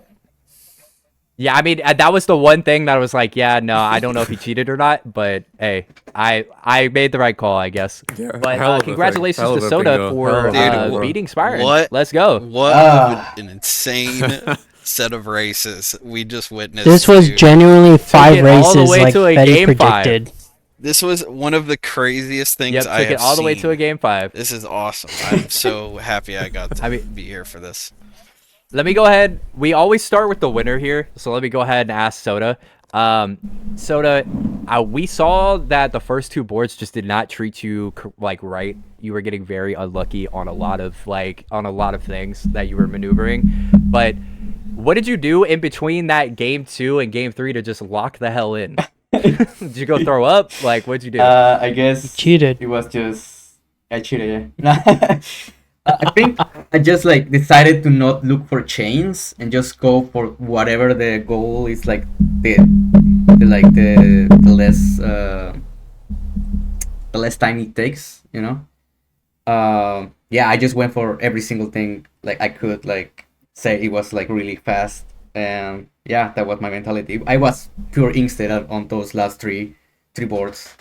Yeah, I mean that was the one thing that I was like, yeah, no, I don't know if he cheated or not, but hey, I made the right call, I guess. Yeah, hell But of a congratulations thing. Hell to of a Soda bingo. for Hell of a bingo. beating Spyran. What? Let's go. What Ah. an insane set of races we just witnessed. This was dude. genuinely 5 it all the races way like to a Betty game five. predicted. This was one of the craziest things Yep, I took have it all the way to a seen. game 5. This is awesome. I'm so happy I got to be here for this. Let me go ahead. We always start with the winner here, so let me go ahead and ask Soda. Soda, we saw that the first 2 boards just did not treat you like right. You were getting very unlucky on a lot of things that you were maneuvering. But what did you do in between that game 2 and game 3 to just lock the hell in? Did you go throw up? Like, what'd you do? I guess Cheated. it was just I cheated. Yeah. I think I just like decided to not look for chains and just go for whatever the goal is, like the less time it takes, you know. Yeah, I just went for every single thing like I could, like say it was like really fast, and yeah, that was my mentality. I was pure instinct on those last three boards.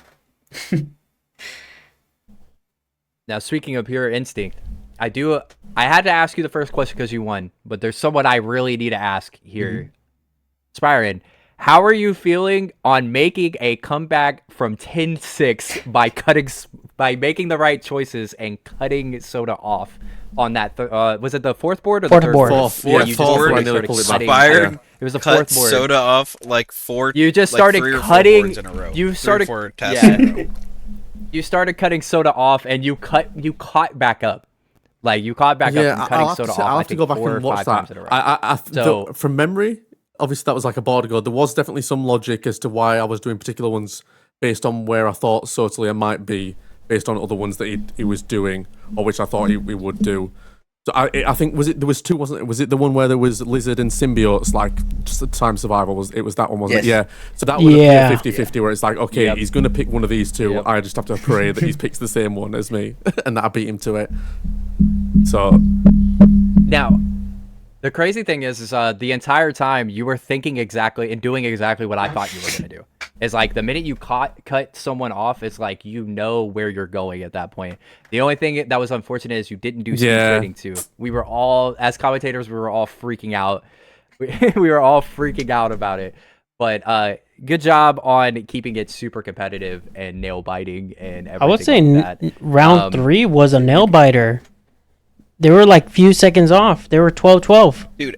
Now, speaking of pure instinct, I had to ask you the first question because you won, but there's someone I really need to ask here. Spyran, how are you feeling on making a comeback from 10-6 by making the right choices and cutting Soda off on that? Was it the 4th board or the 3rd board? Fourth. Yeah, Yeah, you fourth just when started they pulled it back. cutting- Spyran It was the cut 4th board. Soda off like 4. You just like started 3 or 4 cutting. boards in a row. You 3 or started. 4 tasks Yeah. in a row. You started cutting Soda off, and you caught back up. Like you caught back up from cutting Soda off. I'll I have to think go back 4 or and 5 watch times that. in a row. So- From memory, obviously that was like a board ago. There was definitely some logic as to why I was doing particular ones based on where I thought Sotaleer might be, based on other ones that he was doing, or which I thought he would do. So I think there was 2, wasn't it? Was it the one where there was lizard and symbiotes, like just the time survival? It was that one, wasn't it? Yes. Yeah. So that would Yeah. appear 50-50, where it's like, okay, Yep. he's gonna pick one of these 2. Yep. I just have to pray that he picks the same one as me, and that I beat him to it. So Now, the crazy thing is the entire time you were thinking exactly and doing exactly what I thought you were gonna do. It's like the minute you cut someone off, it's like you know where you're going at that point. The only thing that was unfortunate is you didn't do speed trading too. We were all, as commentators, we were all freaking out. We were all freaking out about it. But good job on keeping it super competitive and nail biting and everything. I would say like that. round 3 was a nail biter. They were like few seconds off. They were 12-12. Dude,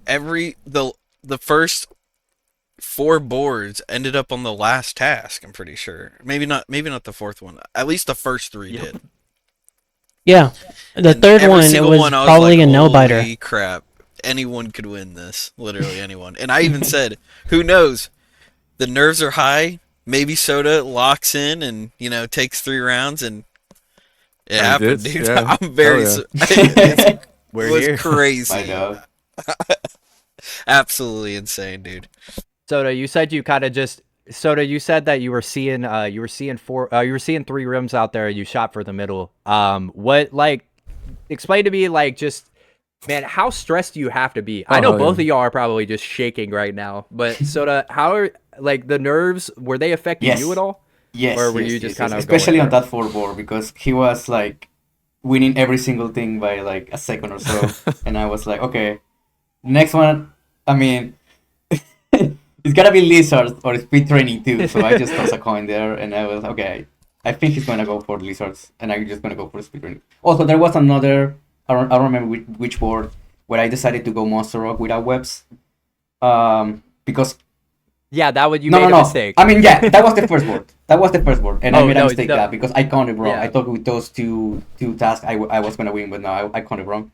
the first 4 boards ended up on the last task, I'm pretty sure. Maybe not the 4th one. At least the first 3 did. Yeah. The And 3rd every one, it single was one, I probably like, a nail biter. Holy crap. Anyone could win this. Literally anyone. And I even said, who knows? The nerves are high. Maybe Soda locks in and, takes 3 rounds, and it happened, did, dude. yeah. I'm very... Hell it We're was here. My crazy. dog. Absolutely insane, dude. Soda, you said you kind of just you said that you were seeing 3 rims out there and you shot for the middle. What, like, explain to me, like, just, man, how stressed do you have to be? I know both of y'all are probably just shaking right now, but Soda, how are, like, the nerves, were they affecting Yes. you at all? Yes. Or were yes, you yes, just yes. kind of especially on that 4 board, because he was like winning every single thing by like a second or so, and I was like, okay, next one. I mean, it's gotta be lizards or speed training too. So I just tossed a coin there, and I was okay. I think he's gonna go for lizards, and I'm just gonna go for speed training. Also, there was another. I don't remember which board where I decided to go monster rock without webs, because. Yeah, that would you No, made no, a no. mistake. I mean, yeah, that was the first board. And I Oh, made a no, mistake no. because I counted wrong. Yeah. I thought with those two tasks I was gonna win, but no, I counted wrong.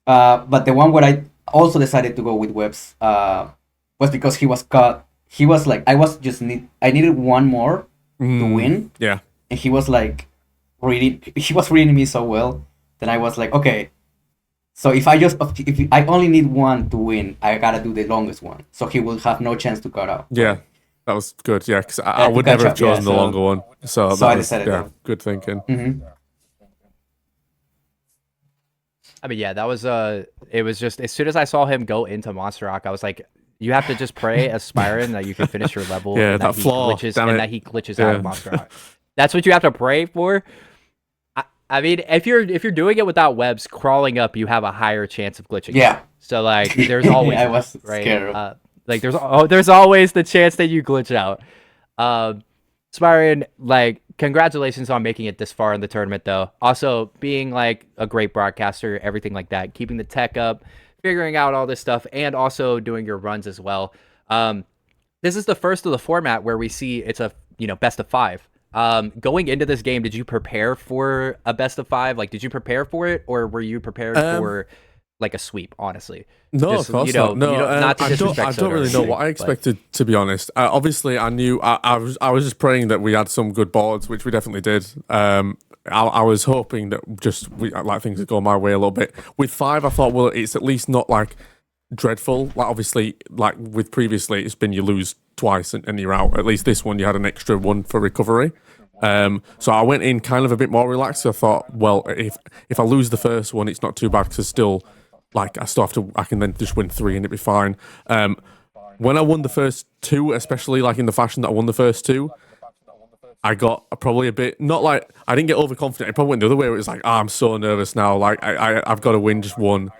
But the one where I also decided to go with webs was because he was cut. He was like, I needed one more to win, yeah. and he was like reading me so well. Then I was like, okay. So if I only need one to win, I gotta do the longest one. So he will have no chance to cut out. Yeah, that was good. Yeah, because I to would catch never have up, yeah, chosen the so- longer one. So so I that was, decided yeah, that. good thinking. Mm-hmm. I mean, yeah, that was it was just as soon as I saw him go into Monster Rock, I was like, You have to just pray as Spyran that you can finish your level. Yeah, and that flaw, damn it. that he glitches out of Monster High. That's what you have to pray for. I mean, if you're doing it without webs crawling up, you have a higher chance of glitching. Yeah. So like, there's always I was right. scared. Like there's always the chance that you glitch out. Spyran, like, congratulations on making it this far in the tournament, though. Also, being like a great broadcaster, everything like that, keeping the tech up, figuring out all this stuff, and also doing your runs as well. This is the first of the format where we see it's a best of 5. Going into this game, did you prepare for a best of 5? Like, did you prepare for it, or were you prepared for like a sweep? Honestly, no, just, of course not. No, not to I disrespect don't really know what I expected, to be honest. Obviously, I knew I was just praying that we had some good boards, which we definitely did. I was hoping that things would go my way a little bit. With 5, I thought, well, it's at least not like dreadful. Like, obviously, like with previously, it's been you lose twice and you're out. At least this one, you had an extra one for recovery. So I went in kind of a bit more relaxed. I thought, well, if I lose the first one, it's not too bad because I can then just win 3 and it'd be fine. When I won the first 2, especially like in the fashion that I won the first 2, I got probably a bit, not like, I didn't get overconfident. I probably went the other way where it was like, I'm so nervous now. Like, I've got to win just one.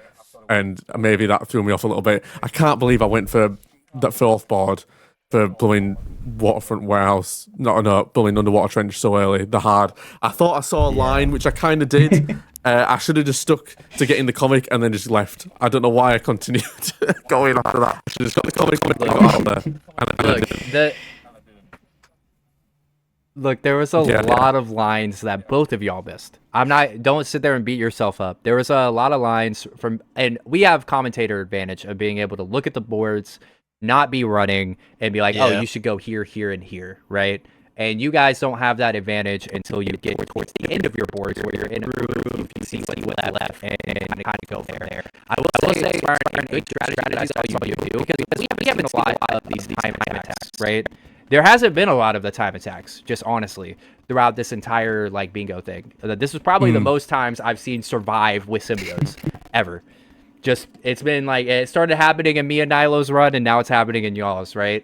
And maybe that threw me off a little bit. I can't believe I went for that 4th board for blowing Waterfront Warehouse, blowing Underwater Trench so early, the hard. I thought I saw a line, which I kind of did. I should have just stuck to getting the comic and then just left. I don't know why I continued going after that. I should have just got the comic and got out there. Look, there was a lot of lines that both of y'all missed. Don't sit there and beat yourself up. There was a lot of lines and we have commentator advantage of being able to look at the boards, not be running, and be like, oh, you should go here, here, and here, right? And you guys don't have that advantage until you get towards the end of your boards where you're in a groove, you can see what's left, and kind of go there. I will say, Spyran, good strategy I saw you do, because we haven't seen a lot of these time attacks, right? There hasn't been a lot of the time attacks, just honestly, throughout this entire like bingo thing. This was probably the most times I've seen survive with symbiotes ever. Just, it's been like, it started happening in me and Nilo's run, and now it's happening in y'all's, right?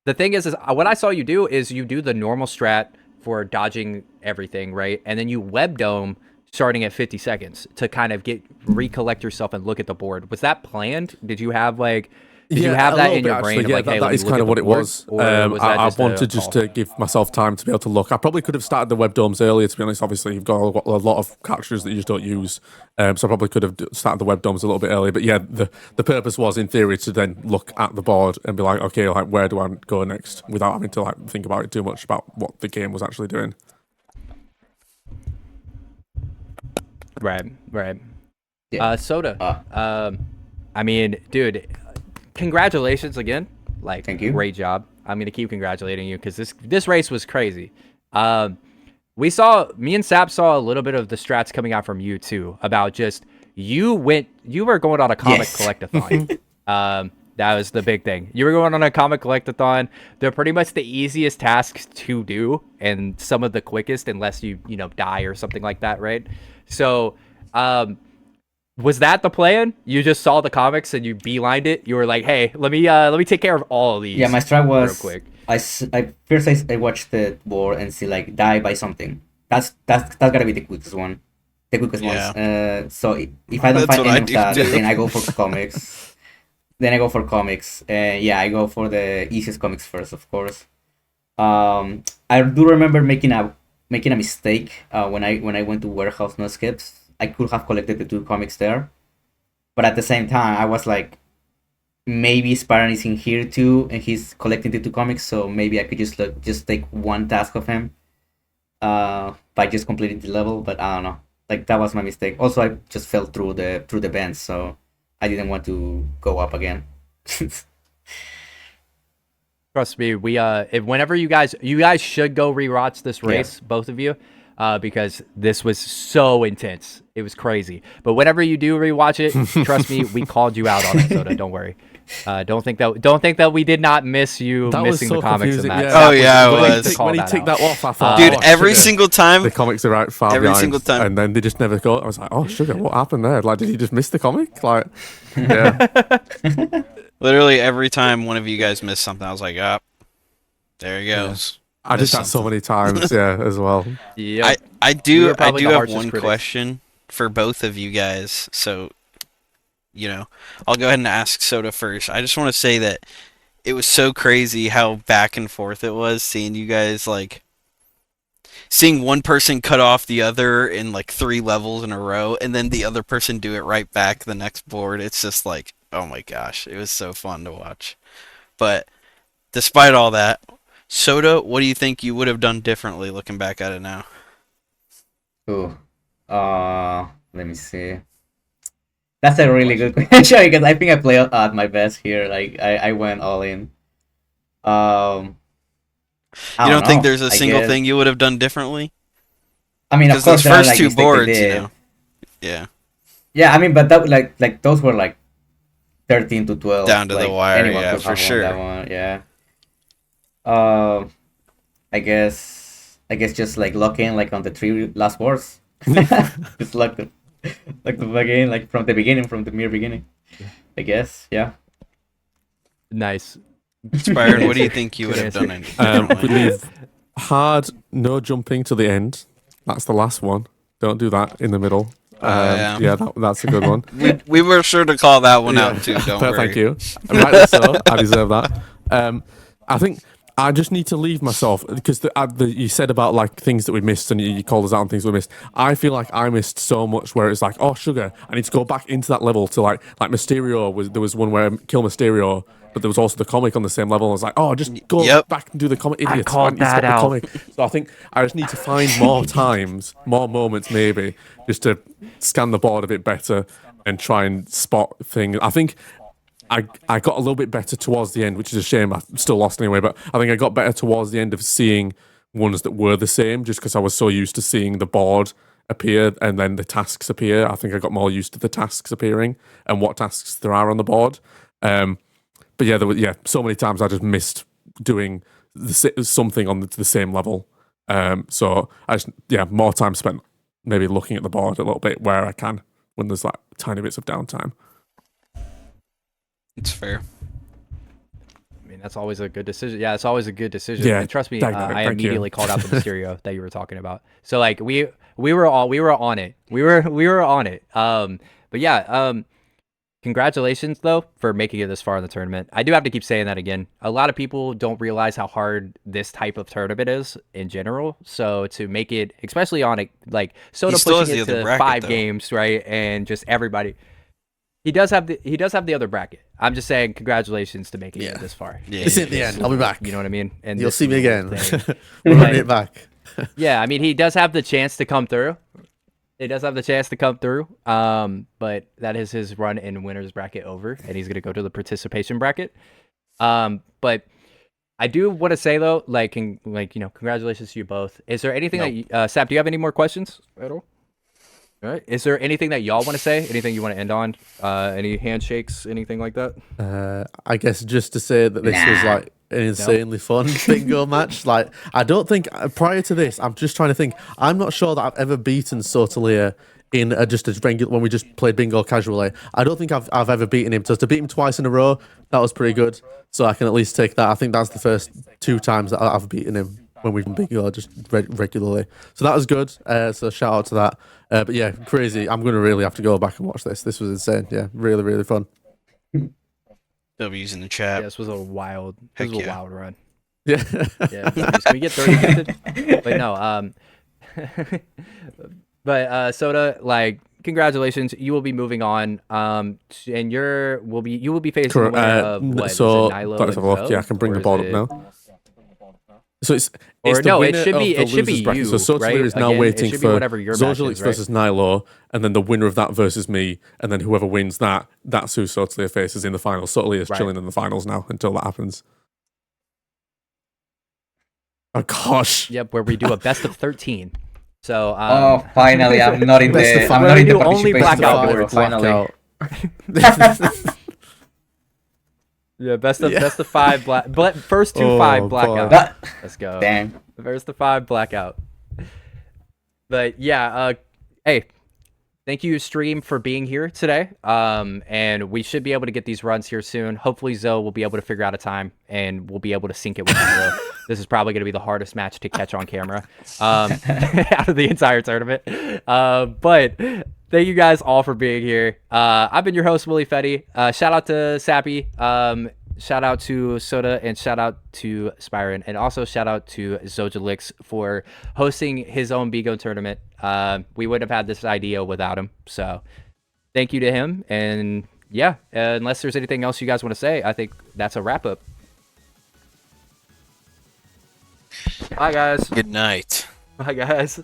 The thing is what I saw you do is you do the normal strat for dodging everything, right? And then you web dome starting at 50 seconds to kind of recollect yourself and look at the board. Was that planned? Did you have like... Did you have that in your brain? Actually, that is kind of what it was. I wanted just to give myself time to be able to look. I probably could have started the web domes earlier, to be honest. Obviously, you've got a lot of characters that you just don't use. So I probably could have started the web domes a little bit earlier. But yeah, the purpose was, in theory, to then look at the board and be like, okay, like where do I go next? Without having to like think about it too much about what the game was actually doing. Right. Yeah. Soda. I mean, dude... Congratulations again. Like, thank you. Great job. I'm gonna keep congratulating you because this race was crazy. Me and Sap saw a little bit of the strats coming out from you too, about just you were going on a comic collectathon. That was the big thing. You were going on a comic collectathon. They're pretty much the easiest tasks to do and some of the quickest, unless you die or something like that, right? So was that the plan? You just saw the comics and you beelined it. You were like, "Hey, let me take care of all of these." Yeah, my strat was real quick. I watched the board and see like die by something. That's gotta be the quickest one. The quickest ones. So if I don't find any of that, then I go for comics. Then I go for comics. I go for the easiest comics first, of course. I do remember making a mistake when I went to warehouse no skips. I could have collected the 2 comics there, but at the same time, I was like, maybe Spyran is in here too, and he's collecting the 2 comics, so maybe I could just take one task of him, by just completing the level. But I don't know, like that was my mistake. Also, I just fell through the bends, so I didn't want to go up again. Trust me, whenever you guys should go rewatch this race, both of you. Because this was so intense. It was crazy. But whenever you do rewatch it, trust me, we called you out on it, Soda. Don't worry. Don't think that we did not miss you That was missing so the comics confusing, in that. yeah. That Oh, yeah, it great was. to call When he that ticked out. that off, I thought, Dude, oh, every sugar. single time. The comics are right far Every behind, single time. and then they just never go. I was like, oh, sugar, what happened there? Like, did he just miss the comic? Like, yeah. Literally every time one of you guys missed something, I was like, ah, there he goes. I did Missed that so something. many times, yeah, as well. Yep. I We do were probably the have harshest one critics. question for both of you guys. So, I'll go ahead and ask Soda first. I just want to say that it was so crazy how back and forth it was seeing you guys seeing one person cut off the other in 3 levels in a row, and then the other person do it right back the next board. It's just like, oh my gosh, it was so fun to watch. But despite all that, Soda, what do you think you would have done differently looking back at it now? Ooh. Let me see. That's a really good question because I think I played at my best here. Like I went all in. I You don't think know, there's a I single guess. thing you would have done differently? I mean, of Because course, those there are, first like, 2 mistakes they boards, did. Yeah. Yeah, I mean, but that like those were like 13 to 12. Down to the like, wire, anyone yeah, could for have won sure. that one, yeah. I guess just like lock in like on the 3 last boards. Just like the beginning, like from the mere beginning. I guess, yeah. Nice. Spyran, what do you think you would have done We differently? leave hard, no jumping to the end. That's the last one. Don't do that in the middle. Yeah. Yeah, that's a good one. We were sure to call that one out too, don't worry. Thank you. Rightly so. I deserve that. I think I just need to leave myself because you said about like things that we missed and you called us out on things we missed. I feel like I missed so much where it's like, oh sugar, I need to go back into that level to like Mysterio there was one where I kill Mysterio, but there was also the comic on the same level. I was like, oh, just go back and do the comic, idiot. called that out. Comic. So I think I just need to find more times, more moments maybe, just to scan the board a bit better and try and spot things. I think I got a little bit better towards the end, which is a shame. I still lost anyway, but I think I got better towards the end of seeing ones that were the same, just because I was so used to seeing the board appear and then the tasks appear. I think I got more used to the tasks appearing and what tasks there are on the board. But yeah, there were so many times I just missed doing something on the same level. So I just more time spent maybe looking at the board a little bit where I can when there's like tiny bits of downtime. It's fair. I mean, that's always a good decision. Yeah, it's always a good decision. Yeah, and trust me, thank I you. immediately called out the Mysterio that you were talking about. So like we were on it. We were on it. But yeah, congratulations though for making it this far in the tournament. I do have to keep saying that again. A lot of people don't realize how hard this type of tournament is in general. So to make it, especially on it, like Soda still has pushing the it other to bracket, 5 though. games, right, and just everybody. He does have the other bracket. I'm just saying congratulations to making it this far. Yeah, It's in the end. I'll be back. You know what I mean? And You'll this see me is the again. thing. We're running it back. Yeah, I mean, he does have the chance to come through. He does have the chance to come through. But that is his run in winners bracket over, and he's gonna go to the participation bracket. But I do want to say though, congratulations to you both. Is there anything that you, Sap? Do you have any more questions at all? All right. Is there anything that y'all want to say? Anything you want to end on? Any handshakes? Anything like that? I guess just to say that this was like an insanely fun bingo match. Like, I don't think prior to this, I'm just trying to think. I'm not sure that I've ever beaten Sotaleer in just a regular when we just played bingo casually. I don't think I've ever beaten him. So to beat him twice in a row, that was pretty good. So I can at least take that. I think that's the first 2 times that I've beaten him when we've done bingo just regularly. So that was good. So shout out to that. But yeah, crazy. I'm going to really have to go back and watch this. This was insane. Yeah, really, really fun. W's in the chat. Yeah, this was a wild run. Yeah. Yeah. Can we get 30 gifted? But no. But Soda, like, congratulations. You will be moving on. And you will be facing the winner of what? So is it Nilo let's have a look. Yeah, I can bring the board up now. So it's Or the no, winner it should be of the losers you, bracket. So Sotaleer right? is now Again, it waiting should be for whatever your match Zojalix is, right? versus Nilo, and then the winner of that versus me, and then whoever wins that's who Sotaleer faces in the finals. Sotaleer is chilling in the finals now until that happens. Oh gosh. Yep, where we do a best of 13. So Finally, I'm not in the. I'm not in the only participation blackout bracket, boards. Finally. Yeah, best of 5 first two Oh, 5 boy. blackout. Ah, Let's go. damn. First to 5 blackout. But yeah, hey, thank you stream for being here today. And we should be able to get these runs here soon. Hopefully Zoe will be able to figure out a time and we'll be able to sync it with Halo. This is probably going to be the hardest match to catch on camera out of the entire tournament. But thank you guys all for being here. I've been your host, Willie Fetty. Shout out to Sappy. Shout out to Soda and shout out to Spyran, and also shout out to Zojalix for hosting his own Bigo tournament. We wouldn't have had this idea without him. So thank you to him. And yeah, unless there's anything else you guys want to say, I think that's a wrap up. Bye, guys. Good night. Bye, guys.